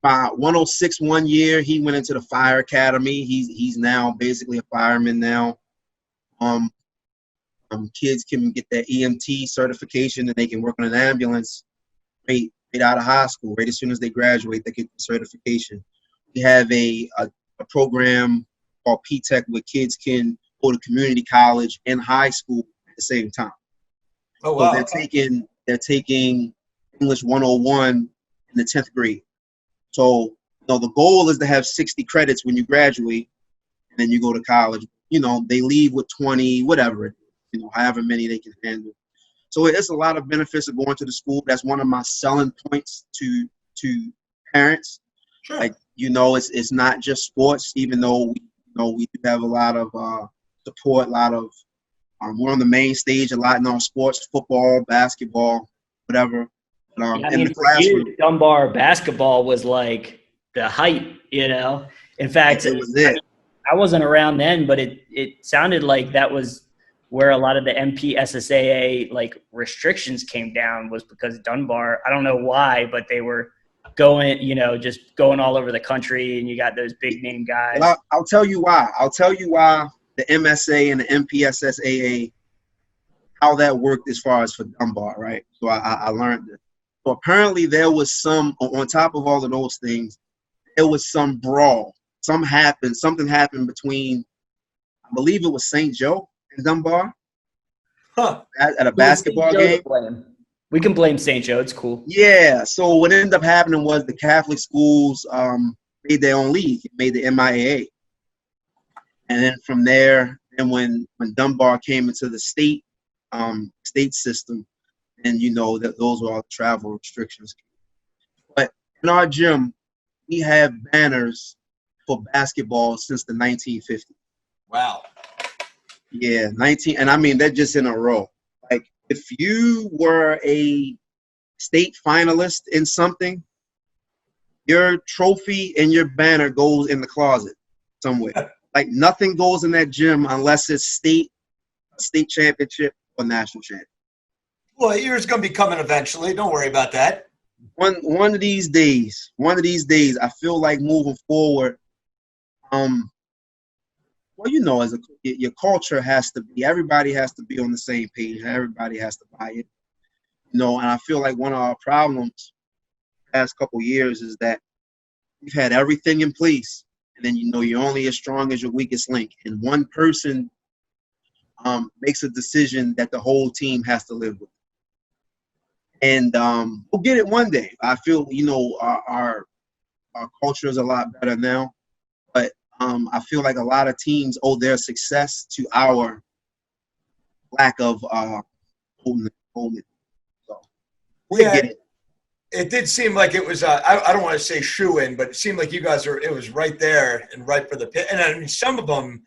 106 one year, he went into the fire academy. He's now basically a fireman now. Kids can get their EMT certification, and they can work on an ambulance right out of high school. Right as soon as they graduate, they get the certification. We have a program called P-Tech where kids can go to community college and high school at the same time. Oh wow! So they're taking English 101 in the 10th grade. So the goal is to have 60 credits when you graduate, and then you go to college. They leave with 20, whatever, however many they can handle. So it's a lot of benefits of going to the school. That's one of my selling points to parents. Sure. Like, it's not just sports, even though we do have a lot of support, a lot of we're on the main stage a lot in our sports, football, basketball, whatever. In the classroom, you, Dunbar basketball was like the height, In fact, it was it. I wasn't around then, but it sounded like that was where a lot of the MPSSAA like restrictions came down, was because Dunbar, I don't know why, but they were going, just going all over the country, and you got those big name guys. Well, I'll tell you why. The MSA and the MPSSAA, how that worked as far as for Dunbar, right? So I learned this. So apparently there was on top of all of those things, there was some brawl. Something happened between, I believe it was St. Joe and Dunbar. Huh. At a basketball game. We can blame St. Joe. It's cool. Yeah. So what ended up happening was the Catholic schools made their own league, made the MIAA. And then from there, and when Dunbar came into the state system, and that those were all travel restrictions. But in our gym, we have banners for basketball since the 1950s. Wow. Yeah, and I mean they're just in a row. Like, if you were a state finalist in something, your trophy and your banner goes in the closet somewhere. Like, nothing goes in that gym unless it's state championship or national championship. Well, yours going to be coming eventually. Don't worry about that. One of these days, I feel like moving forward. Well, your culture has to be. Everybody has to be on the same page. Everybody has to buy it. And I feel like one of our problems the past couple years is that we've had everything in place, and then you're only as strong as your weakest link. And one person makes a decision that the whole team has to live with. And we'll get it one day. I feel, our culture is a lot better now. But I feel like a lot of teams owe their success to our lack of holding it. So we'll get it. It did seem like it was, I don't want to say shoe-in, but it seemed like you guys it was right there and right for the pit. And I mean, some of them,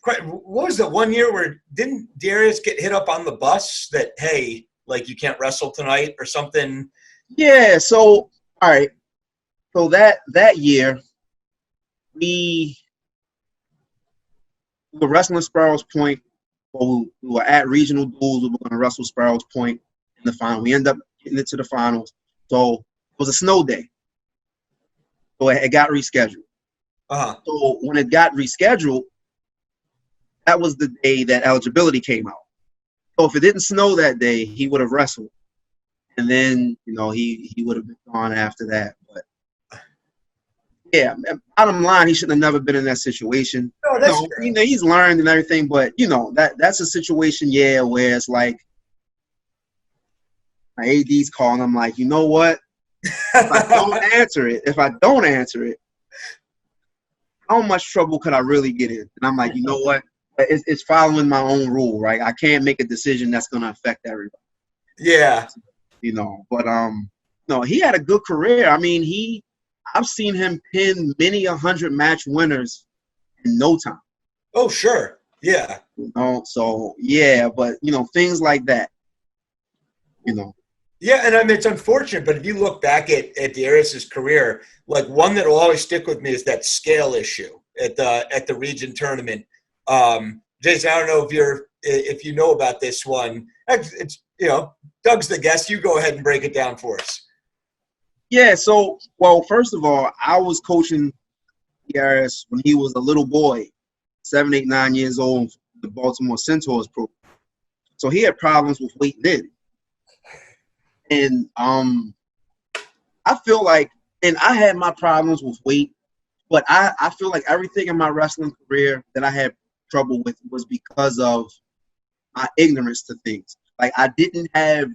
what was the one year where didn't Darius get hit up on the bus that, hey, like, you can't wrestle tonight or something? Yeah. So, all right. So that year, we were wrestling Sparrows Point. We were at regional duels. We were going to wrestle Sparrows Point in the final. We ended up getting into the finals. So it was a snow day. So it got rescheduled. Uh-huh. So when it got rescheduled, that was the day that eligibility came out. So if it didn't snow that day, he would have wrestled. And then, he would have been gone after that. But, yeah, bottom line, he shouldn't have never been in that situation. No, that's true. He's learned and everything, but, that's a situation, where it's like, my AD's calling. I'm like, you know what? If I don't answer it, how much trouble could I really get in? And I'm like, you know what? It's following my own rule, right? I can't make a decision that's going to affect everybody. Yeah. But no, he had a good career. I mean, I've seen him pin many 100 match winners in no time. Oh, sure. Yeah. So yeah, but things like that. Yeah, and I mean, it's unfortunate, but if you look back at Darius's career, like, one that will always stick with me is that scale issue at the region tournament. Jason, I don't know if you know about this one. It's Doug's the guest. You go ahead and break it down for us. Yeah. So, well, first of all, I was coaching DRS when he was a little boy, 7, 8, 9 years old, the Baltimore Centaurs program. So he had problems with weight then. And I feel like, and I had my problems with weight, but I feel like everything in my wrestling career that I had trouble with was because of my ignorance to things. Like, I didn't have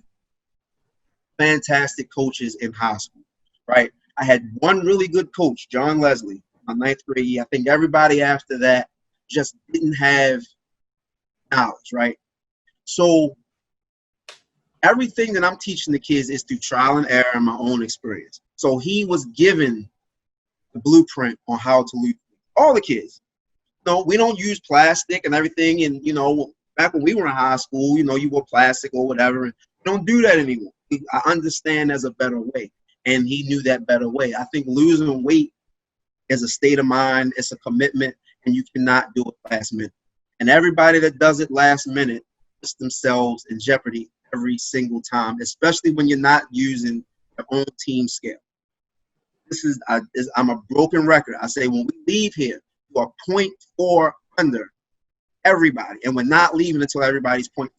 fantastic coaches in high school, right? I had one really good coach, John Leslie, my 9th grade year. I think everybody after that just didn't have knowledge, right? So everything that I'm teaching the kids is through trial and error and my own experience. So he was given the blueprint on how to lose all the kids. No, we don't use plastic and everything. And, back when we were in high school, you wore plastic or whatever. And we don't do that anymore. I understand there's a better way. And he knew that better way. I think losing weight is a state of mind. It's a commitment. And you cannot do it last minute. And everybody that does it last minute puts themselves in jeopardy every single time, especially when you're not using your own team scale. I'm a broken record. I say when we leave here, you are 0.4 under everybody, and we're not leaving until everybody's 0.4.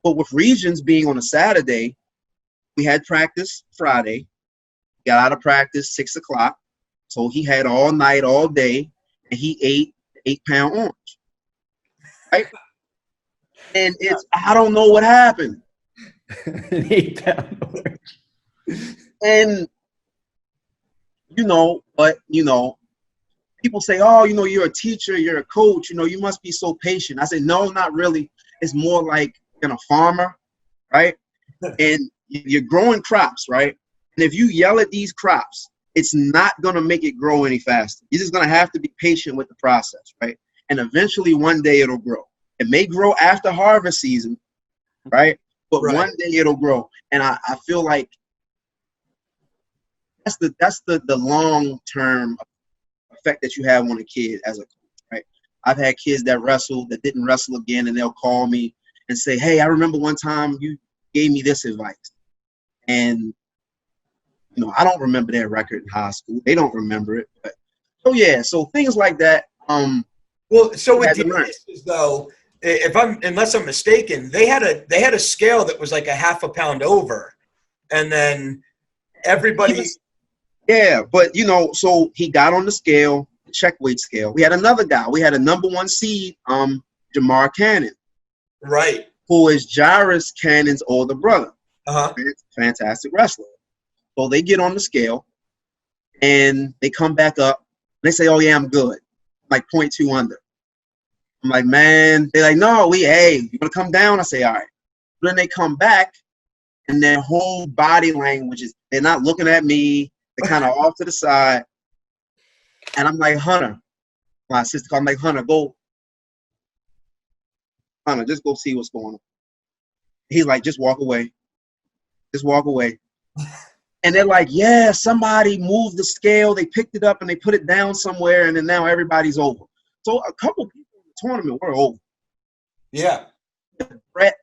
But with regions being on a Saturday, we had practice Friday, got out of practice 6 o'clock, so he had all night, all day, and he ate 8-pound orange, right? And I don't know what happened. An 8-pound orange. And people say, oh, you're a teacher, you're a coach, you must be so patient. I say, no, not really. It's more like being a farmer, right? And you're growing crops, right? And if you yell at these crops, it's not going to make it grow any faster. You're just going to have to be patient with the process, right? And eventually one day it'll grow. It may grow after harvest season, right? But one day it'll grow. And I feel like that's the long-term effect that you have on a kid as a coach, right? I've had kids that wrestled that didn't wrestle again, and they'll call me and say, hey, I remember one time you gave me this advice. And, I don't remember their record in high school. They don't remember it. But, so things like that. Well, so with the though, unless I'm mistaken, they had a scale that was like a ½ pound over, and then everybody. Yeah, but so he got on the scale, the check weight scale. We had another guy. We had a number 1 seed, Jamar Cannon, right, who is Jairus Cannon's older brother. Fantastic wrestler. So they get on the scale, and they come back up. And they say, "Oh yeah, I'm good, like 0.2 under." I'm like, man. They're like, "No, you want to come down?" I say, "All right." But then they come back, and their whole body language they're not looking at me. They're kind of off to the side. And I'm like, Hunter, my sister called me, like, Hunter, just go see what's going on. He's like, just walk away. Just walk away. And they're like, yeah, somebody moved the scale. They picked it up and they put it down somewhere, and then now everybody's over. So a couple people in the tournament were over. Yeah. Brett,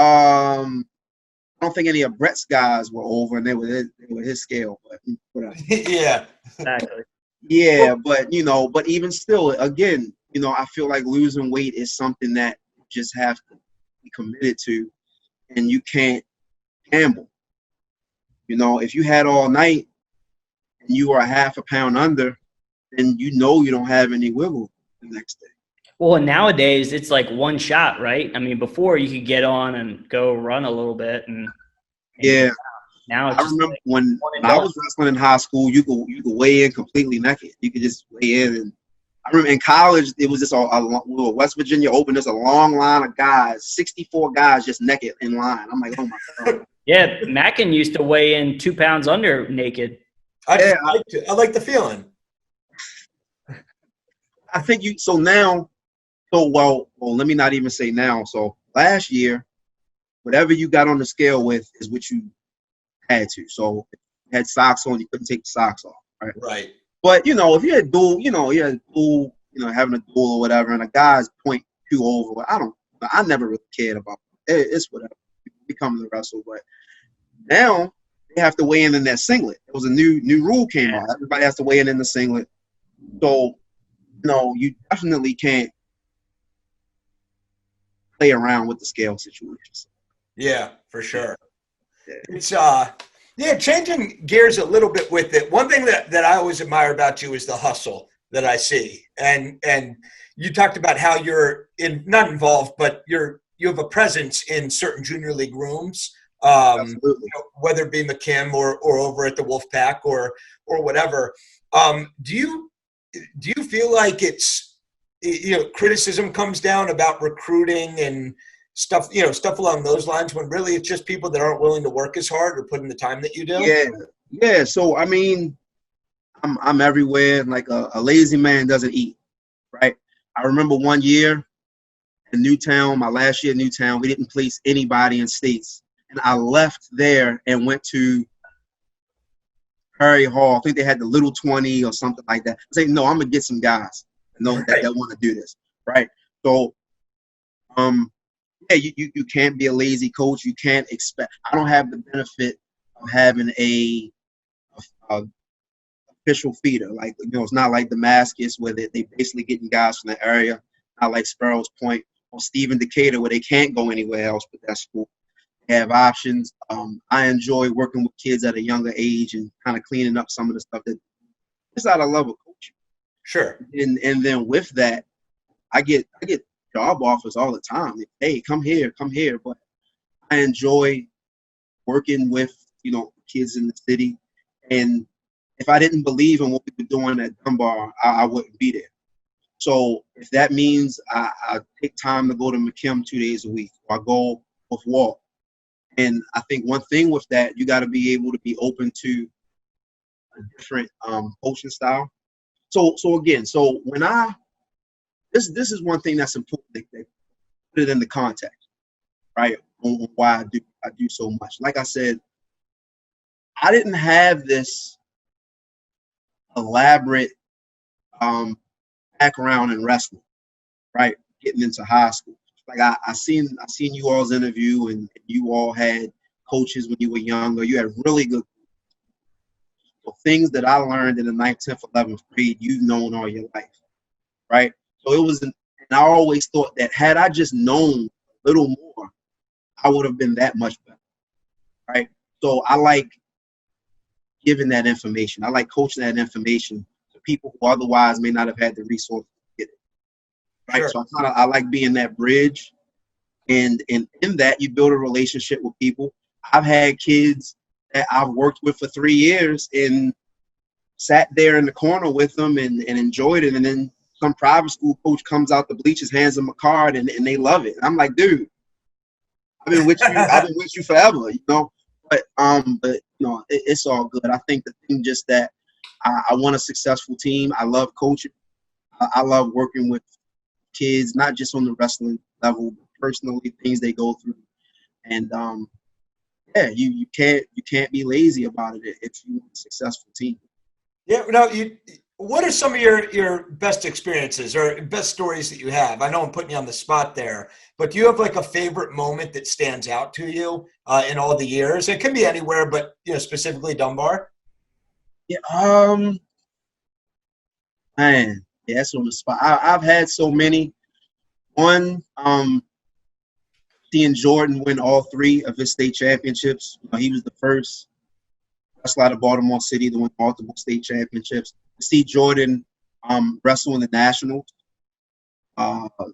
I don't think any of Brett's guys were over, and they were his scale. But whatever. Yeah. Exactly. Yeah, but but even still, again, I feel like losing weight is something that you just have to be committed to, and you can't gamble. If you had all night and you are a ½ pound under, then you don't have any wiggle the next day. Well, and nowadays it's like one shot, right? I mean, before you could get on and go run a little bit, and yeah. Now it's I remember when I was wrestling in high school, you could weigh in completely naked. You could just weigh in, and I remember in college it was just West Virginia Open. There's a long line of guys, 64 guys just naked in line. I'm like, oh my god. Yeah, Mackin used to weigh in 2 pounds under naked. I like the feeling. I think well, let me not even say now. So last year, whatever you got on the scale with is what you had to. So if you had socks on, you couldn't take the socks off, right? Right. But if you had dual, having a dual or whatever, and a guy's too over. I never really cared about it. It's whatever. We come to wrestle, but now they have to weigh in that singlet. There was a new rule came out. Everybody has to weigh in the singlet. So, you definitely can't play around with the scale situations. Yeah, for sure. It's changing gears a little bit with it. One thing that I always admire about you is the hustle that I see. And you talked about how you're not involved, but you have a presence in certain junior league rooms, whether it be McKim or over at the Wolfpack or whatever. Do you feel like it's, criticism comes down about recruiting and stuff along those lines, when really it's just people that aren't willing to work as hard or put in the time that you do? Yeah. So I mean, I'm everywhere. Like a lazy man doesn't eat, right? I remember one year in Newtown, my last year in Newtown, we didn't place anybody in states, and I left there and went to Perry Hall. I think they had the Little 20 or something like that. I say, no, I'm gonna get some guys that want to do this, right? So, you can't be a lazy coach. You can't expect. I don't have the benefit of having a official feeder. Like, it's not like Damascus where they basically getting guys from the area. Not like Sparrows Point or Stephen Decatur where they can't go anywhere else but that school. They have options. I enjoy working with kids at a younger age and kind of cleaning up some of the stuff that it's out of love of coaching. Sure. And then with that, I get job offers all the time. Hey, come here. But I enjoy working with, kids in the city. And if I didn't believe in what we were doing at Dunbar, I wouldn't be there. So if that means I take time to go to McKim 2 days a week, or I go with Walt. And I think one thing with that, you got to be able to be open to a different coaching style. So again, when this is one thing that's important to put it in the context, right? On why I do so much. Like I said, I didn't have this elaborate background in wrestling, right? Getting into high school. Like I seen you all's interview, and you all had coaches when you were younger. You had really good things that I learned in the 9th, 10th, 11th grade, you've known all your life, right? So it was, and I always thought that had I just known a little more, I would have been that much better, right? So I like giving that information. I like coaching that information to people who otherwise may not have had the resources to get it, right? Sure. So I like being that bridge, and in that you build a relationship with people. I've had kids that I've worked with for 3 years and sat there in the corner with them and enjoyed it. And then some private school coach comes out the bleachers, hands them a card, and they love it. And I'm like, dude, I've been with you forever, But it's all good. I think the thing just that I want a successful team. I love coaching. I love working with kids, not just on the wrestling level, but personally, things they go through. And you can't be lazy about it if you want a successful team. Yeah, what are some of your best experiences or best stories that you have? I know I'm putting you on the spot there, but do you have like a favorite moment that stands out to you in all the years? It can be anywhere, but specifically Dunbar. Yeah, man, that's on the spot. I've had so many. One, seeing Jordan win all 3 of his state championships. He was the first wrestler out of Baltimore City to win multiple state championships. To see Jordan wrestle in the Nationals. What was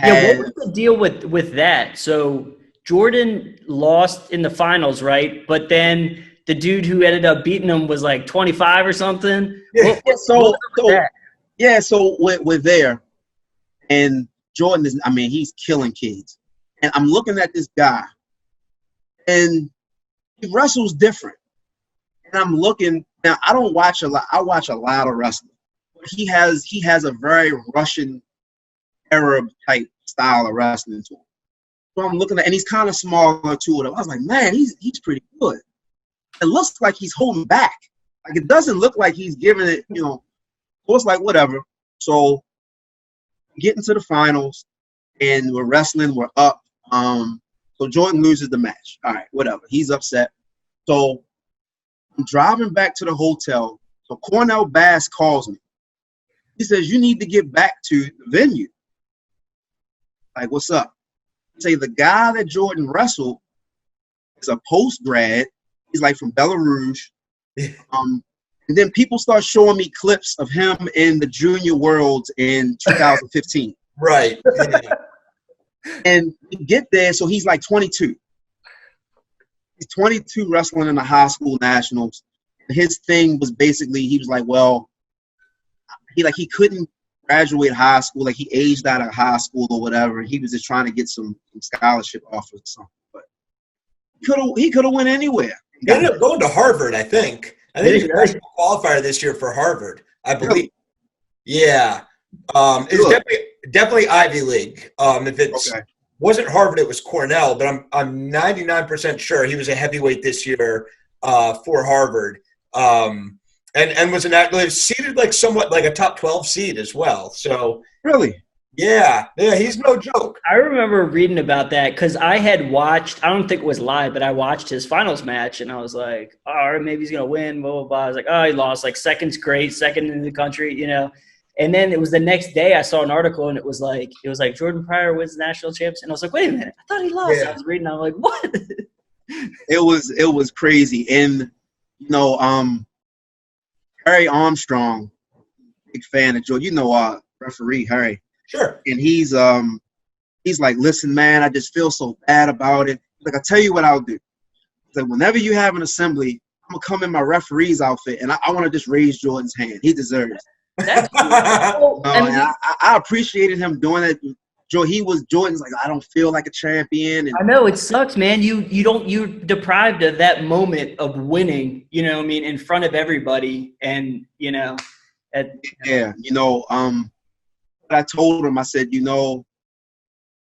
the deal with that? So Jordan lost in the finals, right? But then the dude who ended up beating him was like 25 or something. So we're there, and Jordan he's killing kids. And I'm looking at this guy, and he wrestles different. And I'm looking, now I don't watch a lot. I watch a lot of wrestling. But he has a very Russian Arab type style of wrestling to him. So I'm looking at, and he's kind of smaller too. I was like, man, he's pretty good. It looks like he's holding back. Like, it doesn't look like he's giving it, So it's like, whatever. So get into the finals, and we're wrestling. We're up. So Jordan loses the match. All right, whatever. He's upset. So I'm driving back to the hotel. So Cornell Bass calls me. He says, you need to get back to the venue. Like, what's up? I say, the guy that Jordan wrestled is a post-grad. He's like from Belarus. And then people start showing me clips of him in the Junior Worlds in 2015. Right. Yeah. And we get there, so he's like 22. He's 22 wrestling in the high school nationals. His thing was basically, he was like, well, he couldn't graduate high school. Like, he aged out of high school or whatever. He was just trying to get some scholarship offers or something. But he could have went anywhere. He ended up going to Harvard, I think. I think he's a national qualifier this year for Harvard, I believe. Really? Yeah. It's definitely Ivy League. If it's wasn't Harvard, it was Cornell, but I'm 99% sure he was a heavyweight this year for Harvard. And was seeded like somewhat like a top 12 seed as well. So really, yeah, he's no joke. I remember reading about that because I had watched, I don't think it was live, but I watched his finals match and I was like, all right, maybe he's gonna win, blah blah blah. I was like, oh, he lost. Like, second's great, second in the country, you know. And then it was the next day I saw an article and it was like Jordan Freiert wins national champs, and I was like, wait a minute, I thought he lost. Yeah. I was reading, I'm like, what? It was crazy. And you know, Harry Armstrong, big fan of Jordan. You know, referee Harry. Sure. And he's like, listen, man, I just feel so bad about it. Like, I tell you what I'll do. Like, whenever you have an assembly, I'm gonna come in my referee's outfit and I want to just raise Jordan's hand. He deserves it. That's cool. I appreciated him doing it. Jordan's like, I don't feel like a champion. And I know it sucks, man. You're deprived of that moment of winning, you know what I mean, in front of everybody. And, you know. Yeah, you know, I told him, I said, you know,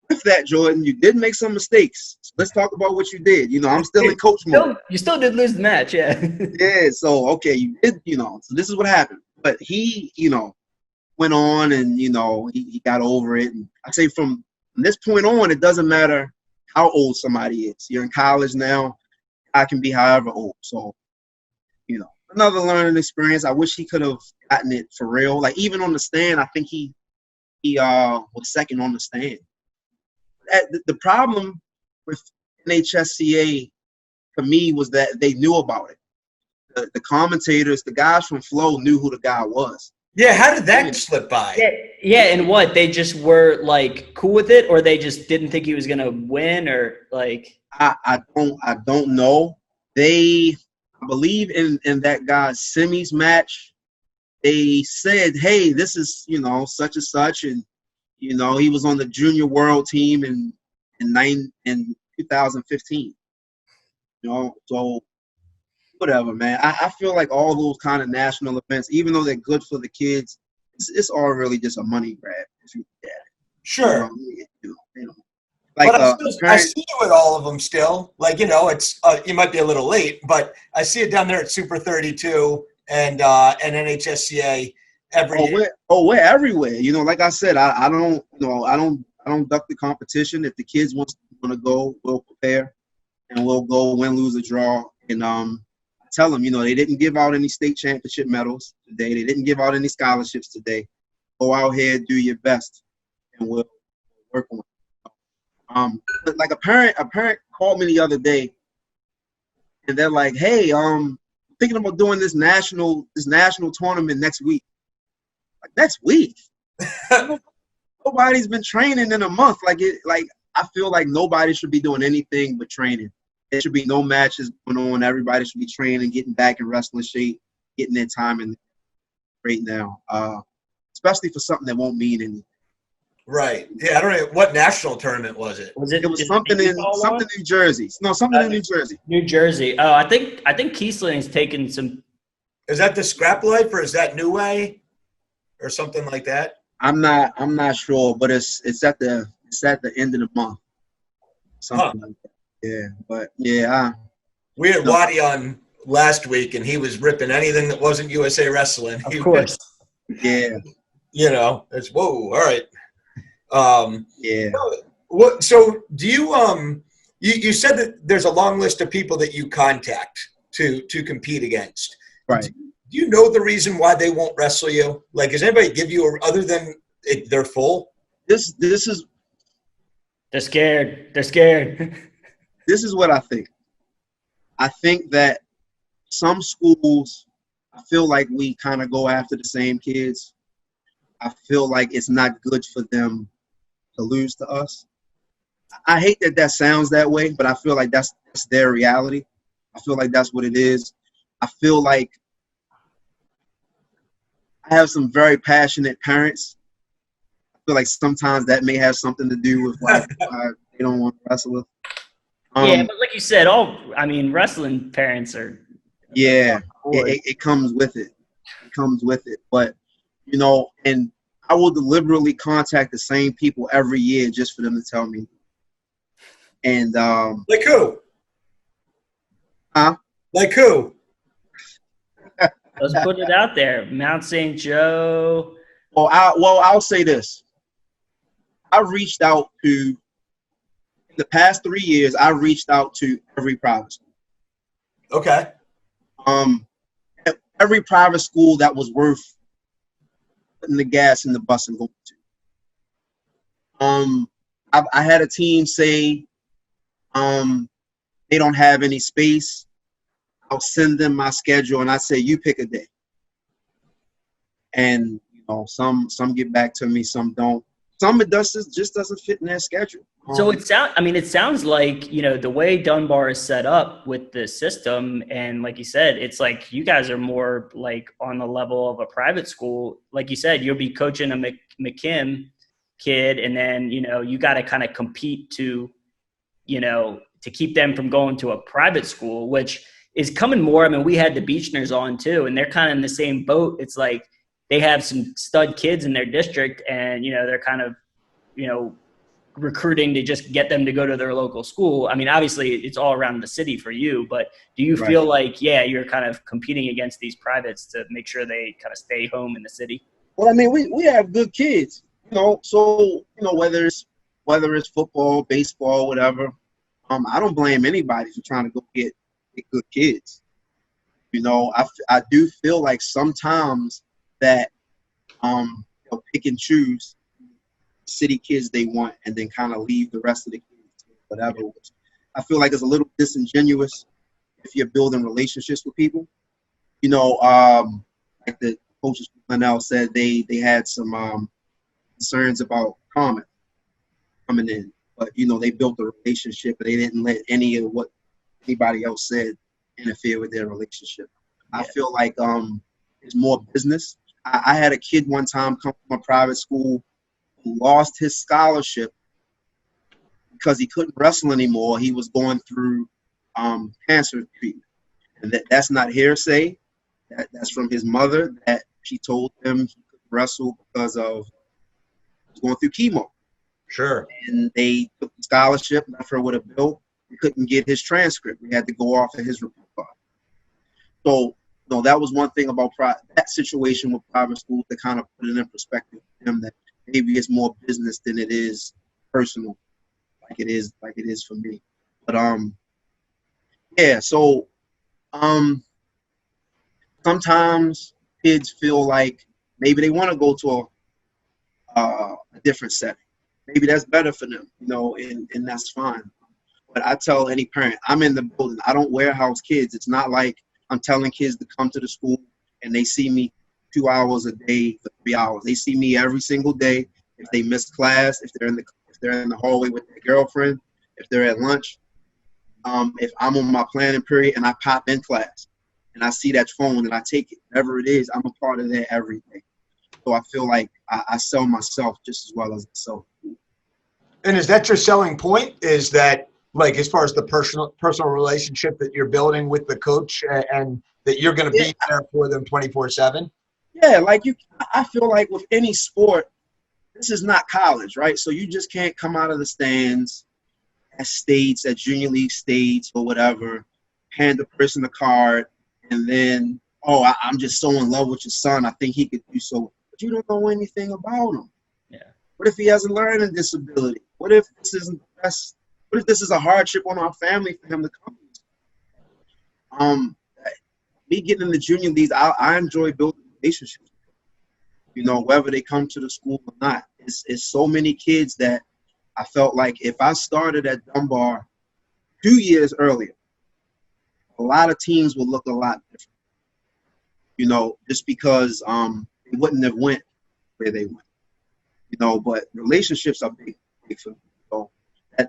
with that, Jordan, you did make some mistakes. So let's talk about what you did. You know, I'm still in coach mode. You still did lose the match, yeah. Yeah, so, okay, you did, you know, so this is what happened. But he, you know, went on and, you know, he got over it. And I say from this point on, it doesn't matter how old somebody is. You're in college now. I can be however old. So, you know, another learning experience. I wish he could have gotten it for real. Like, even on the stand, I think he was second on the stand. The problem with NHSCA for me was that they knew about it. The commentators, the guys from Flow knew who the guy was. Yeah, how did that slip by? Yeah, and what? They just were like cool with it, or they just didn't think he was gonna win, or like? I don't know. I believe in that guy's semis match, they said, hey, this is, you know, such and such, and you know, he was on the Junior World team in 2015. You know, so whatever, man. I feel like all those kind of national events, even though they're good for the kids, it's all really just a money grab. If you look at it. Sure. You know. Like, but I see you at all of them still. Like, you know, it's you might be a little late, but I see it down there at Super 32 and NHSCA every year. We're everywhere. You know, like I said, I don't duck the competition. If the kids want to go, we'll prepare and we'll go win, lose, or draw. And tell them, you know, they didn't give out any state championship medals today. They didn't give out any scholarships today. Go out here, do your best, and we'll work on it. Like a parent called me the other day, and they're like, "Hey, thinking about doing this national tournament next week." Like, next week? Nobody's been training in a month. Like I feel like nobody should be doing anything but training. There should be no matches going on. Everybody should be training, getting back in wrestling shape, getting their time in right now, especially for something that won't mean anything. Right. Yeah, I don't know. What national tournament was it? It was something in New Jersey. No, something in New Jersey. New Jersey. Oh, I think Kiesling's taken some. Is that the Scrap Life or is that New Way or something like that? I'm not sure, but it's at the end of the month. Something like that. Yeah, but yeah. We had Waddy on last week, and he was ripping anything that wasn't USA Wrestling. Of course. Yeah. You know, it's whoa. All right. Yeah. What? So do you you said that there's a long list of people that you contact to compete against. Right. Do you know the reason why they won't wrestle you? Like, does anybody give you other than they're full? This is They're scared. They're scared. this is what I think. I think that some schools, I feel like we kind of go after the same kids. I feel like it's not good for them to lose to us. I hate that sounds that way, but I feel like that's their reality. I feel like that's what it is. I feel like I have some very passionate parents. I feel like sometimes that may have something to do with why they don't want to wrestle with. Yeah, but like you said, wrestling parents are. Yeah, it comes with it. It comes with it. But, and I will deliberately contact the same people every year just for them to tell me. And like who? Huh? Like who? Let's put it out there. Mount St. Joe. Well, I'll say this. I reached out to, in the past 3 years, I reached out to every private school. Okay. Every private school that was worth putting the gas in the bus and going to. I had a team say they don't have any space. I'll send them my schedule and I say, you pick a day. And some get back to me, some don't. Some it just doesn't fit in their schedule. So it sounds like, the way Dunbar is set up with the system, and like you said, it's like you guys are more like on the level of a private school. Like you said, you'll be coaching a Mackin kid, and then you got to kind of compete to keep them from going to a private school, which is coming more. I mean, we had the Beechners on too, and they're kind of in the same boat. It's like they have some stud kids in their district, and they're kind of recruiting to just get them to go to their local school. I mean, obviously it's all around the city for you, but do you feel like, you're kind of competing against these privates to make sure they kind of stay home in the city? Well, I mean, we have good kids, so, whether it's football, baseball, whatever, I don't blame anybody for trying to go get good kids. I do feel like sometimes that, they'll pick and choose city kids they want and then kind of leave the rest of the kids, whatever. I feel like it's a little disingenuous if you're building relationships with people. Like the coaches from Glenelg said, they had some concerns about comment coming in, but they built a relationship and they didn't let any of what anybody else said interfere with their relationship. I feel like it's more business. I had a kid one time come from a private school who lost his scholarship because he couldn't wrestle anymore. He was going through cancer treatment. And that's not hearsay. That's from his mother, that she told him he couldn't wrestle because of going through chemo. Sure. And they took the scholarship, left her with a bill. He couldn't get his transcript. We had to go off of his report card. So, that was one thing about that situation with private schools that kind of put it in perspective for them, that maybe it's more business than it is personal, like it is for me. But so sometimes kids feel like maybe they want to go to a different setting. Maybe that's better for them, and that's fine. But I tell any parent, I'm in the building. I don't warehouse kids. It's not like I'm telling kids to come to the school and they see me 2 hours a day for 3 hours. They see me every single day. If they miss class, if they're in the hallway with their girlfriend, if they're at lunch, if I'm on my planning period and I pop in class and I see that phone and I take it, whatever it is, I'm a part of that every day. So I feel like I sell myself just as well as I sell food. And is that your selling point? Is that, like, as far as the personal relationship that you're building with the coach and that you're going to be there for them 24/7? Yeah, I feel like with any sport, this is not college, right? So you just can't come out of the stands at states, at junior league states or whatever, hand the person a card, and then, I'm just so in love with your son, I think he could do so. But you don't know anything about him. Yeah. What if he has a learning disability? What if this isn't the best? What if this is a hardship on our family for him to come? Me getting in the junior leagues, I enjoy building relationships. You know, whether they come to the school or not, it's so many kids that I felt like if I started at Dunbar 2 years earlier, a lot of teams would look a lot different. You know, just because they wouldn't have went where they went. You know, but relationships are big for me. So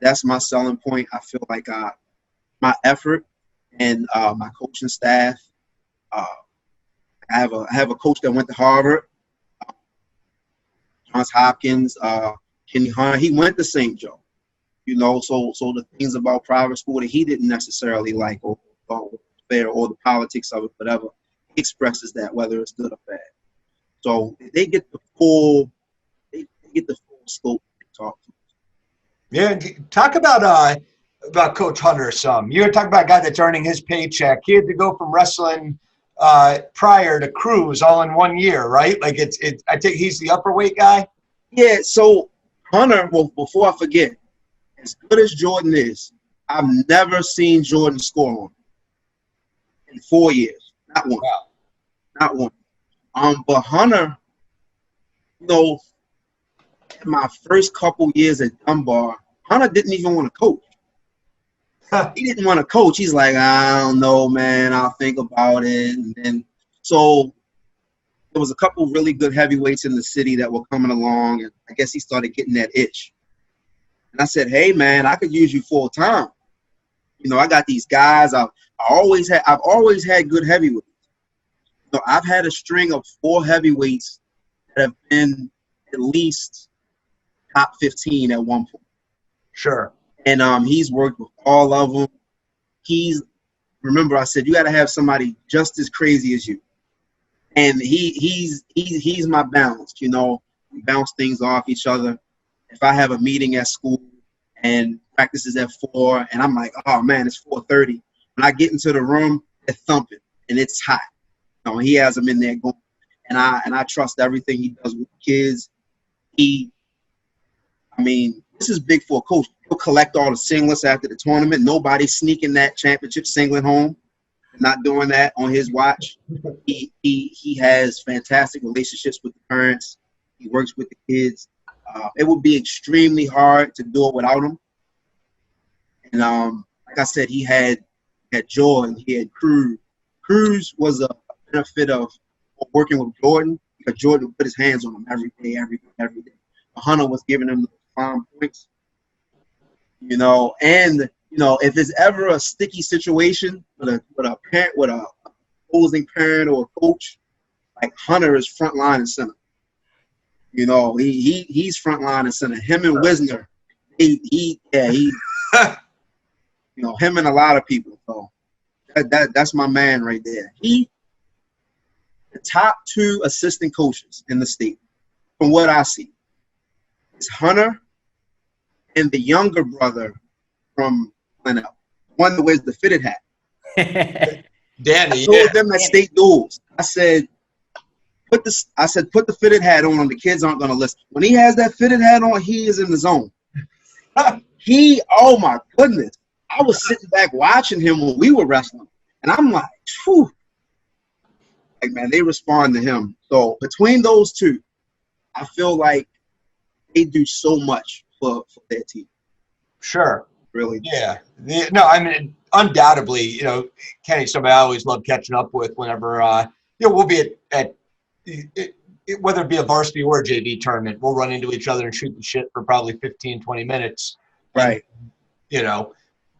that's my selling point. I feel like my effort and my coaching staff. I have a coach that went to Harvard, Johns Hopkins, Kenny Hunter. He went to St. Joe. You know, so the things about private school that he didn't necessarily like or fair or the politics of it, whatever, he expresses that whether it's good or bad. So they get the full scope to talk to. Yeah, talk about Coach Hunter some. You're talking about a guy that's earning his paycheck. He had to go from wrestling prior to Cruz all in 1 year, right? Like I think he's the upper weight guy. Yeah, so Hunter, well, before I forget, as good as Jordan is, I've never seen Jordan score on him in 4 years. Not one. Wow. Not one. But Hunter, you know, in my first couple years at Dunbar, Hunter didn't even want to coach. He didn't want to coach. He's like, I don't know, man. I'll think about it. And so there was a couple really good heavyweights in the city that were coming along, and I guess he started getting that itch. And I said, hey, man, I could use you full time. You know, I got these guys. I've always had good heavyweights. So I've had a string of 4 heavyweights that have been at least top 15 at one point. Sure. And he's worked with all of them. Remember I said, you got to have somebody just as crazy as you. And he's my balance, you know. We bounce things off each other. If I have a meeting at school and practice is at 4 and I'm like, oh man, it's 4:30. When I get into the room, it's thumping and it's hot. You know, he has them in there going. And I trust everything he does with the kids. This is big for a coach. He'll collect all the singlets after the tournament. Nobody's sneaking that championship singlet home. Not doing that on his watch. He has fantastic relationships with the parents. He works with the kids. It would be extremely hard to do it without him. And like I said, he had Jordan. He had Cruz. Cruz was a benefit of working with Jordan because Jordan would put his hands on him every day. Hunter was giving him the fine points. You know, and you know, if it's ever a sticky situation with a parent, with a opposing parent or a coach, like Hunter is front line and center. You know, he's front line and center. Him and Wisner, he you know, him and a lot of people. So that's my man right there. The top 2 assistant coaches in the state, from what I see, is Hunter and the younger brother from Glenelg, one that wears the fitted hat. Danny. I told them at state duels. I said, put the fitted hat on. The kids aren't going to listen. When he has that fitted hat on, he is in the zone. Oh my goodness. I was sitting back watching him when we were wrestling, and I'm like, phew. Like, man, they respond to him. So between those 2, I feel like they do so much for their team. Sure. Really. Yeah. No, I mean, undoubtedly, you know, Kenny, somebody I always love catching up with whenever, you know, we'll be at whether it be a varsity or a JV tournament, we'll run into each other and shoot the shit for probably 15, 20 minutes. Right. And, you know,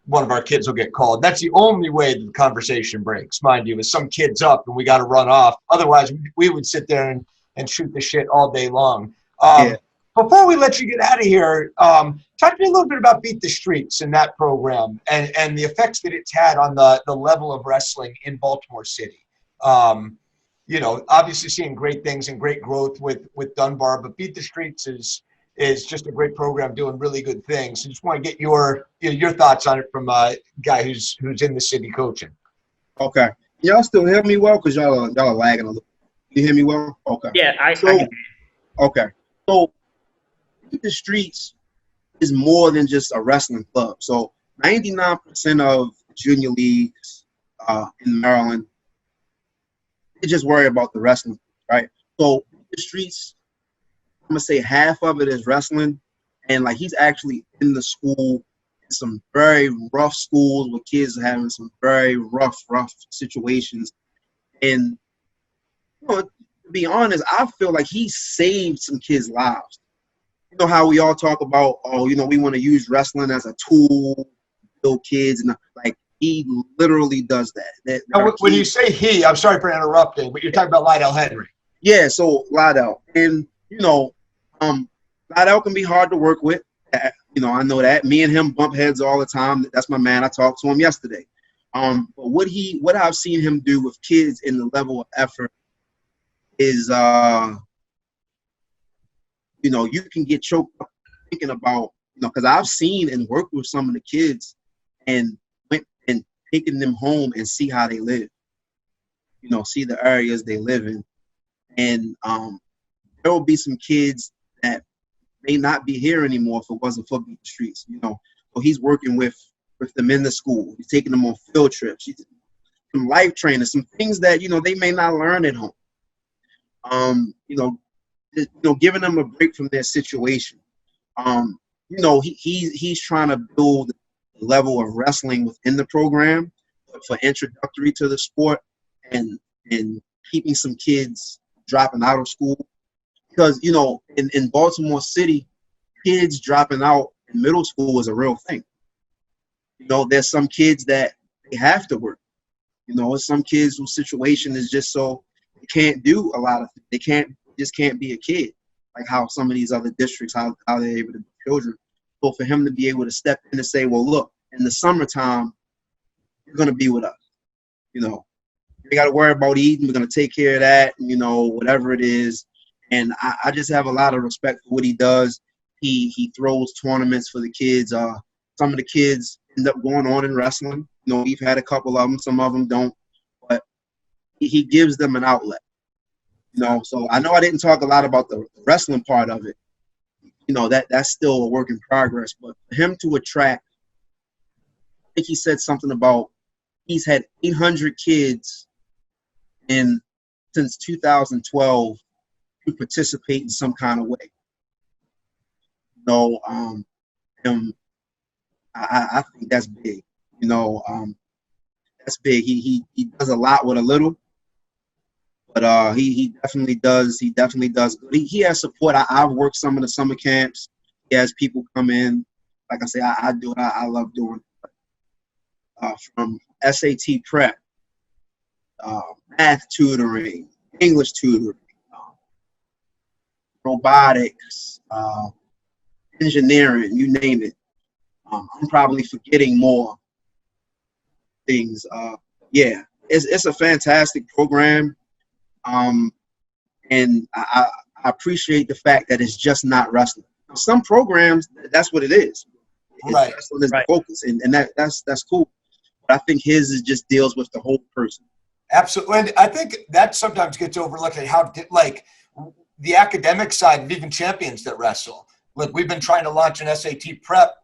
one of our kids will get called. That's the only way that the conversation breaks, mind you, is some kid's up and we got to run off. Otherwise, we would sit there and shoot the shit all day long. Yeah. Before we let you get out of here, talk to me a little bit about Beat the Streets and that program and the effects that it's had on the level of wrestling in Baltimore City. You know, obviously seeing great things and great growth with Dunbar, but Beat the Streets is just a great program doing really good things. I just want to get your thoughts on it from a guy who's in the city coaching. Okay. Y'all still hear me well? Because y'all are lagging a little. You hear me well? Okay. Yeah, Okay. So Beat the Streets is more than just a wrestling club. So 99% of junior leagues in Maryland, they just worry about the wrestling, right? So the Streets, I'm gonna say half of it is wrestling, and like he's actually in the school in some very rough schools where kids are having some very rough situations. And you know, to be honest, I feel like he saved some kids' lives. You know how we all talk about, oh, you know, we want to use wrestling as a tool to build kids, and like he literally does that. Now, when you say he, I'm sorry for interrupting, but you're talking about Lydell Henry. Yeah, so Lydell, and you know, Lydell can be hard to work with. You know, I know that. Me and him bump heads all the time. That's my man. I talked to him yesterday. But what I've seen him do with kids in the level of effort is, you know, you can get choked up thinking about, you know, because I've seen and worked with some of the kids and went and taken them home and see how they live, you know, see the areas they live in. And there will be some kids that may not be here anymore if it wasn't for Beat the Streets, you know. So he's working with them in the school. He's taking them on field trips. He's some life training, some things that, you know, they may not learn at home. You know, giving them a break from their situation. You know, he's trying to build a level of wrestling within the program for introductory to the sport and keeping some kids dropping out of school. Because, you know, in Baltimore City, kids dropping out in middle school is a real thing. You know, there's some kids that they have to work. You know, there's some kids whose situation is just so they can't do a lot of things. They just can't be a kid, like how some of these other districts, how they're able to be children. So for him to be able to step in and say, well, look, in the summertime, you're going to be with us. You know, you got to worry about eating. We're going to take care of that, you know, whatever it is. And I just have a lot of respect for what he does. He throws tournaments for the kids. Some of the kids end up going on in wrestling. You know, we've had a couple of them. Some of them don't. But he gives them an outlet. You know, so I know I didn't talk a lot about the wrestling part of it. You know, that's still a work in progress. But for him to attract, I think he said something about he's had 800 kids since 2012 to participate in some kind of way. You know, I think that's big. You know, that's big. He does a lot with a little. But he definitely does. He definitely does. He has support. I've worked some of the summer camps. He has people come in. Like I say, I do it. I love doing it. From SAT prep, math tutoring, English tutoring, robotics, engineering, you name it. I'm probably forgetting more things. Yeah, it's a fantastic program. And I appreciate the fact that it's just not wrestling. Some programs, that's what it is. Right. Wrestling is the focus, and that's cool. But I think his just deals with the whole person. Absolutely. And I think that sometimes gets overlooked at how, like, the academic side of even champions that wrestle. Like, we've been trying to launch an SAT prep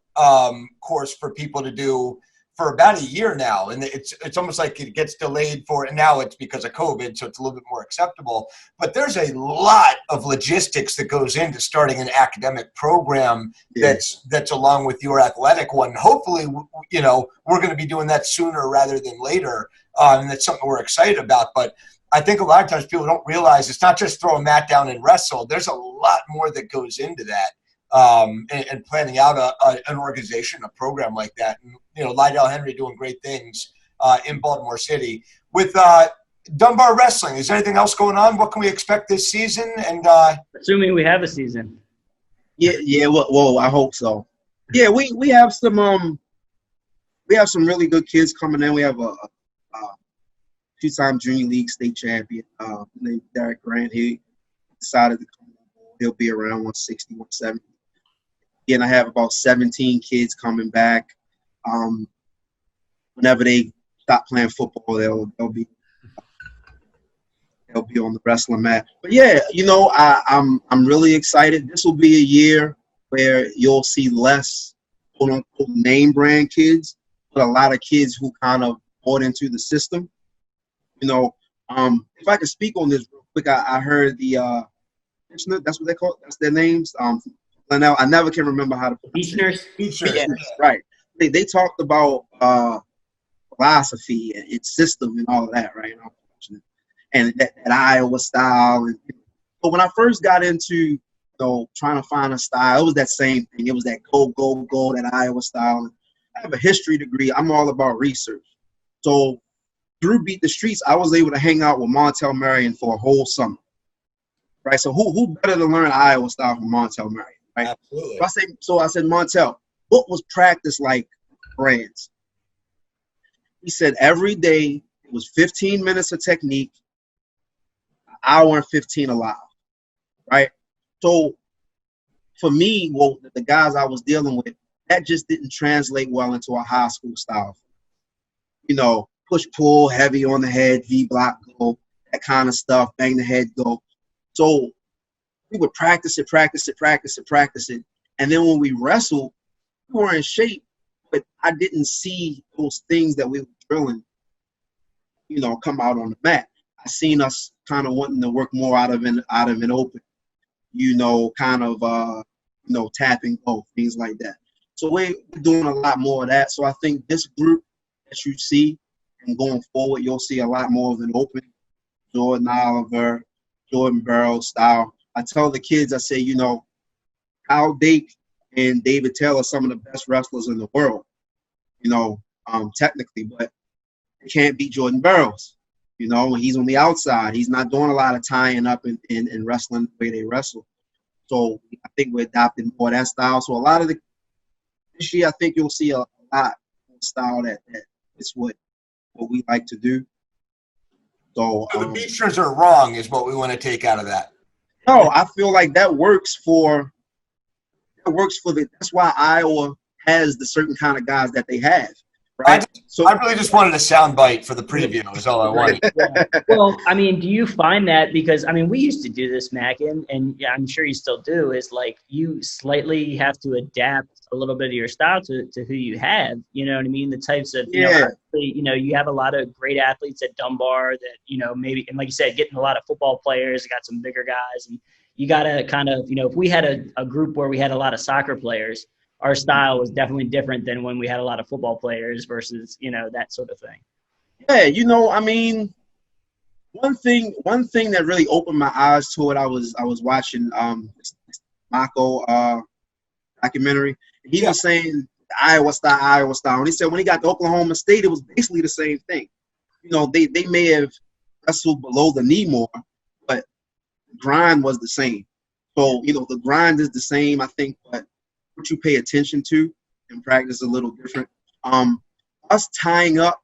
course for people to do for about a year now, and it's almost like it gets delayed and now it's because of COVID, so it's a little bit more acceptable. But there's a lot of logistics that goes into starting an academic program that's along with your athletic one. Hopefully, you know, we're going to be doing that sooner rather than later, and that's something we're excited about. But I think a lot of times people don't realize it's not just throw a mat down and wrestle. There's a lot more that goes into that. And planning out an organization, a program like that. And, you know, Lydell Henry doing great things in Baltimore City. With Dunbar Wrestling, is there anything else going on? What can we expect this season? And assuming we have a season. Yeah. Well, I hope so. Yeah, we have some really good kids coming in. We have a two-time junior league state champion named Derek Grant. He decided to come. He'll be around 160, 170. Again, I have about 17 kids coming back. Whenever they stop playing football, they'll be on the wrestling mat. But yeah, you know, I'm really excited. This will be a year where you'll see less quote unquote name brand kids, but a lot of kids who kind of bought into the system. You know, if I could speak on this real quick, I heard the that's what they call it. That's their names. Now I never can remember how to pronounce it. Features. Yeah, right. They talked about philosophy and its system and all of that, right? And that Iowa style. But when I first got into trying to find a style, it was that same thing. It was that go, that Iowa style. I have a history degree. I'm all about research. So through Beat the Streets, I was able to hang out with Montel Marion for a whole summer. Right? So who better to learn Iowa style from Montel Marion, right? Absolutely. So I said, Montel, what was practice like brands? He said every day it was 15 minutes of technique, an hour and 15 alive, right? So for me, well, the guys I was dealing with, that just didn't translate well into a high school style. Push, pull, heavy on the head, V-block, go, that kind of stuff, bang the head, go. So we would practice it. And then when we wrestled, we were in shape, but I didn't see those things that we were drilling, come out on the mat. I seen us kind of wanting to work more out of an open, tap and go, things like that. So we're doing a lot more of that. So I think this group that you see and going forward, you'll see a lot more of an open Jordan Oliver, Jordan Burroughs style. I tell the kids, I say, Kyle Dake and David Taylor are some of the best wrestlers in the world, technically, but they can't beat Jordan Burroughs. When he's on the outside, he's not doing a lot of tying up and wrestling the way they wrestle. So I think we're adopting more of that style. So a lot of this year, I think you'll see a lot of style that is what we like to do. So the beachers are wrong is what we want to take out of that. No, I feel like that works for that's why Iowa has the certain kind of guys that they have. Right? I really just wanted a sound bite for the preview is all I wanted. Yeah. Well, I mean, do you find that because, we used to do this, Mackin, and yeah, I'm sure you still do, is like you slightly have to adapt a little bit of your style to who you have, you know what I mean? The types of, you have a lot of great athletes at Dunbar that, maybe, and like you said, getting a lot of football players, got some bigger guys, and you got to kind of, if we had a group where we had a lot of soccer players, our style was definitely different than when we had a lot of football players versus, that sort of thing. Yeah, one thing that really opened my eyes to it, I was watching Mako documentary. He was saying Iowa style. And he said when he got to Oklahoma State, it was basically the same thing. They may have wrestled below the knee more, but the grind was the same. So, the grind is the same, I think, but what you pay attention to and practice a little different. Us tying up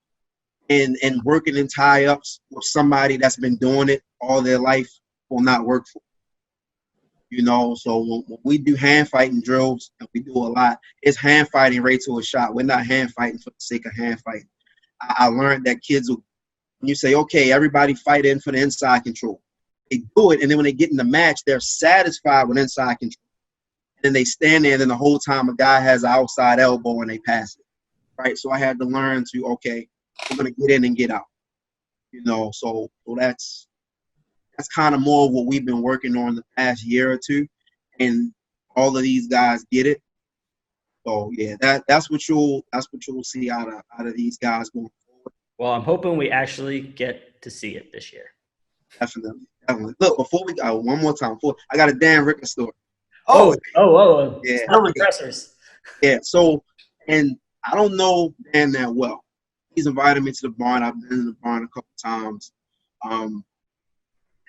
and working in tie-ups with somebody that's been doing it all their life will not work for them. So when we do hand fighting drills, and we do a lot, it's hand fighting right to a shot. We're not hand fighting for the sake of hand fighting. I learned that kids will, when you say, okay, everybody fight in for the inside control, they do it, and then when they get in the match, they're satisfied with inside control. And then they stand there, and then the whole time a guy has an outside elbow and they pass it, right? So I had to learn to, okay, we're going to get in and get out, So that's kind of more what we've been working on the past year or two, and all of these guys get it. So yeah, that's what you'll see out of these guys going forward. Well, I'm hoping we actually get to see it this year. Definitely. Look, before we go, one more time. I got a Dan Ricker story. Oh, yeah. Compressors. Yeah. So, and I don't know Dan that well. He's invited me to the barn. I've been in the barn a couple times.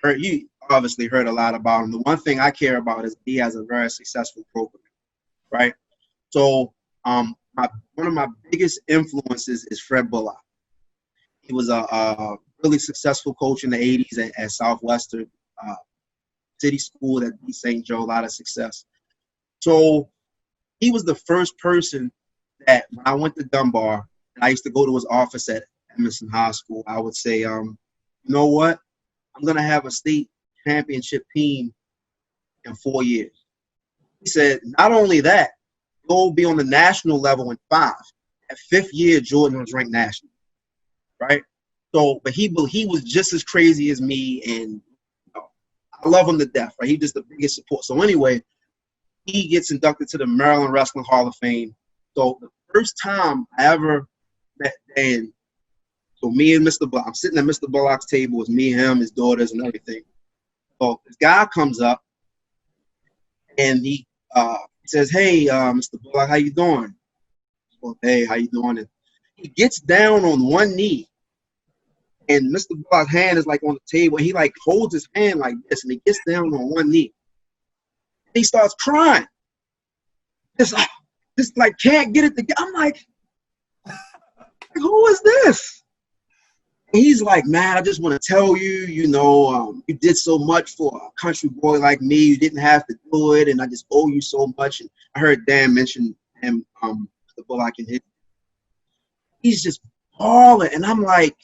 You obviously heard a lot about him. The one thing I care about is he has a very successful program, right? So, one of my biggest influences is Fred Bullock. He was a really successful coach in the 80s at Southwestern City School at East St. Joe, a lot of success. So he was the first person that when I went to Dunbar, and I used to go to his office at Emerson High School, I would say, you know what? I'm going to have a state championship team in 4 years. He said, not only that, you'll be on the national level in 5. At 5th year, Jordan was ranked national, right? So, but he was just as crazy as me, and I love him to death, right? He just the biggest support. So anyway, he gets inducted to the Maryland Wrestling Hall of Fame. So the first time I ever met Dan, so me and Mr. Bullock, I'm sitting at Mr. Bullock's table. It's me, him, his daughters, and everything. So this guy comes up, and he says, "Hey, Mr. Bullock, how you doing?" Well, "Hey, how you doing?" And he gets down on one knee, and Mr. Bullock's hand is like on the table. And he like holds his hand like this, and he gets down on one knee. And he starts crying. Just like can't get it together. I'm like, who is this? And he's like, "Man, I just want to tell you, you did so much for a country boy like me. You didn't have to do it, and I just owe you so much." And I heard Dan mention him, the Bullock and his. He's just bawling, and I'm like,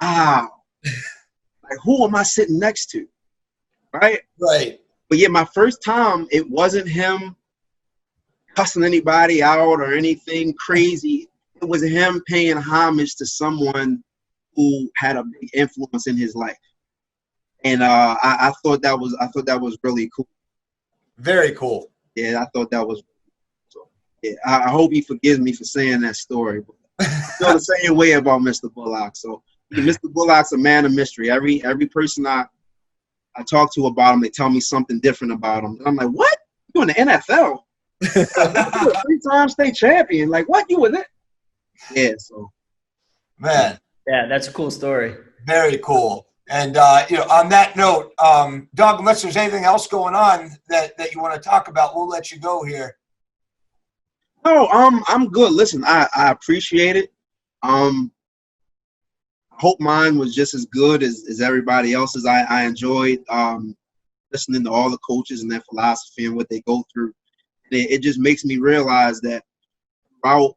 wow, like who am I sitting next to, right? Right. But yeah, my first time, it wasn't him cussing anybody out or anything crazy. It was him paying homage to someone who had a big influence in his life, and I thought that was really cool. Very cool. Yeah, I thought that was. So, yeah, I hope he forgives me for saying that story. But I feel the same way about Mr. Bullock. So yeah, Mr. Bullock's a man of mystery. Every person I talk to about him, they tell me something different about him. And I'm like, what? You in the NFL? You're a 3-time state champion. Like, what? You with it? Yeah, so. Man. Yeah, that's a cool story. Very cool. And, on that note, Doug, unless there's anything else going on that you want to talk about, we'll let you go here. No, I'm good. Listen, I appreciate it. I hope mine was just as good as everybody else's. I enjoyed listening to all the coaches and their philosophy and what they go through. It just makes me realize that throughout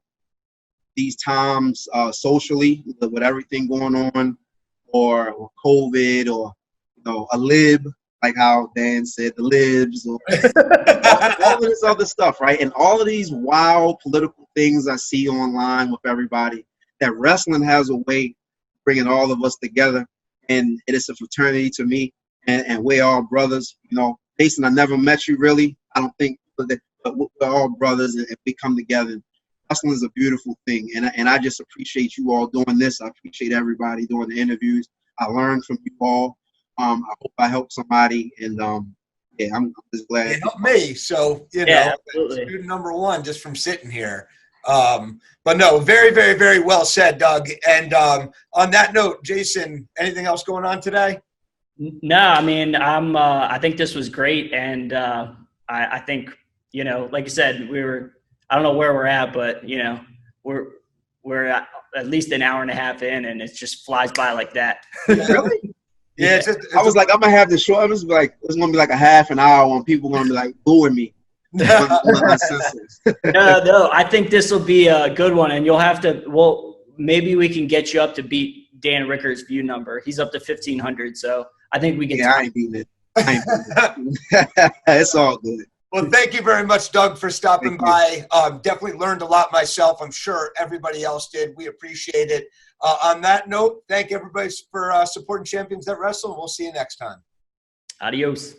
these times socially, with everything going on, or COVID, or a lib, like how Dan said, the libs, or all of this other stuff, right? And all of these wild political things I see online with everybody, that wrestling has a way of bringing all of us together, and it is a fraternity to me, and we're all brothers. Jason, I never met you really. I don't think, but we're all brothers, and we come together. Wrestling is a beautiful thing, and I just appreciate you all doing this. I appreciate everybody doing the interviews. I learned from you all. I hope I helped somebody, and yeah, I'm just glad. It helped me, so student number one just from sitting here. But no, very, very, very well said, Doug. And on that note, Jason, anything else going on today? No, I mean, I think this was great, and I think like you said, I don't know where we're at, but we're at least an hour and a half in, and it just flies by like that. Really? Yeah. I was like, I'm gonna have this short. It's gonna be like a half an hour when people are gonna be like booing me. No, I think this will be a good one, and you'll have to. Well, maybe we can get you up to beat Dan Ricker's view number. He's up to 1,500, so I think we can. Yeah, I ain't beating it. It's all good. Well, thank you very much, Doug, for stopping by. Definitely learned a lot myself. I'm sure everybody else did. We appreciate it. On that note, thank everybody for supporting Champions That Wrestle. We'll see you next time. Adios.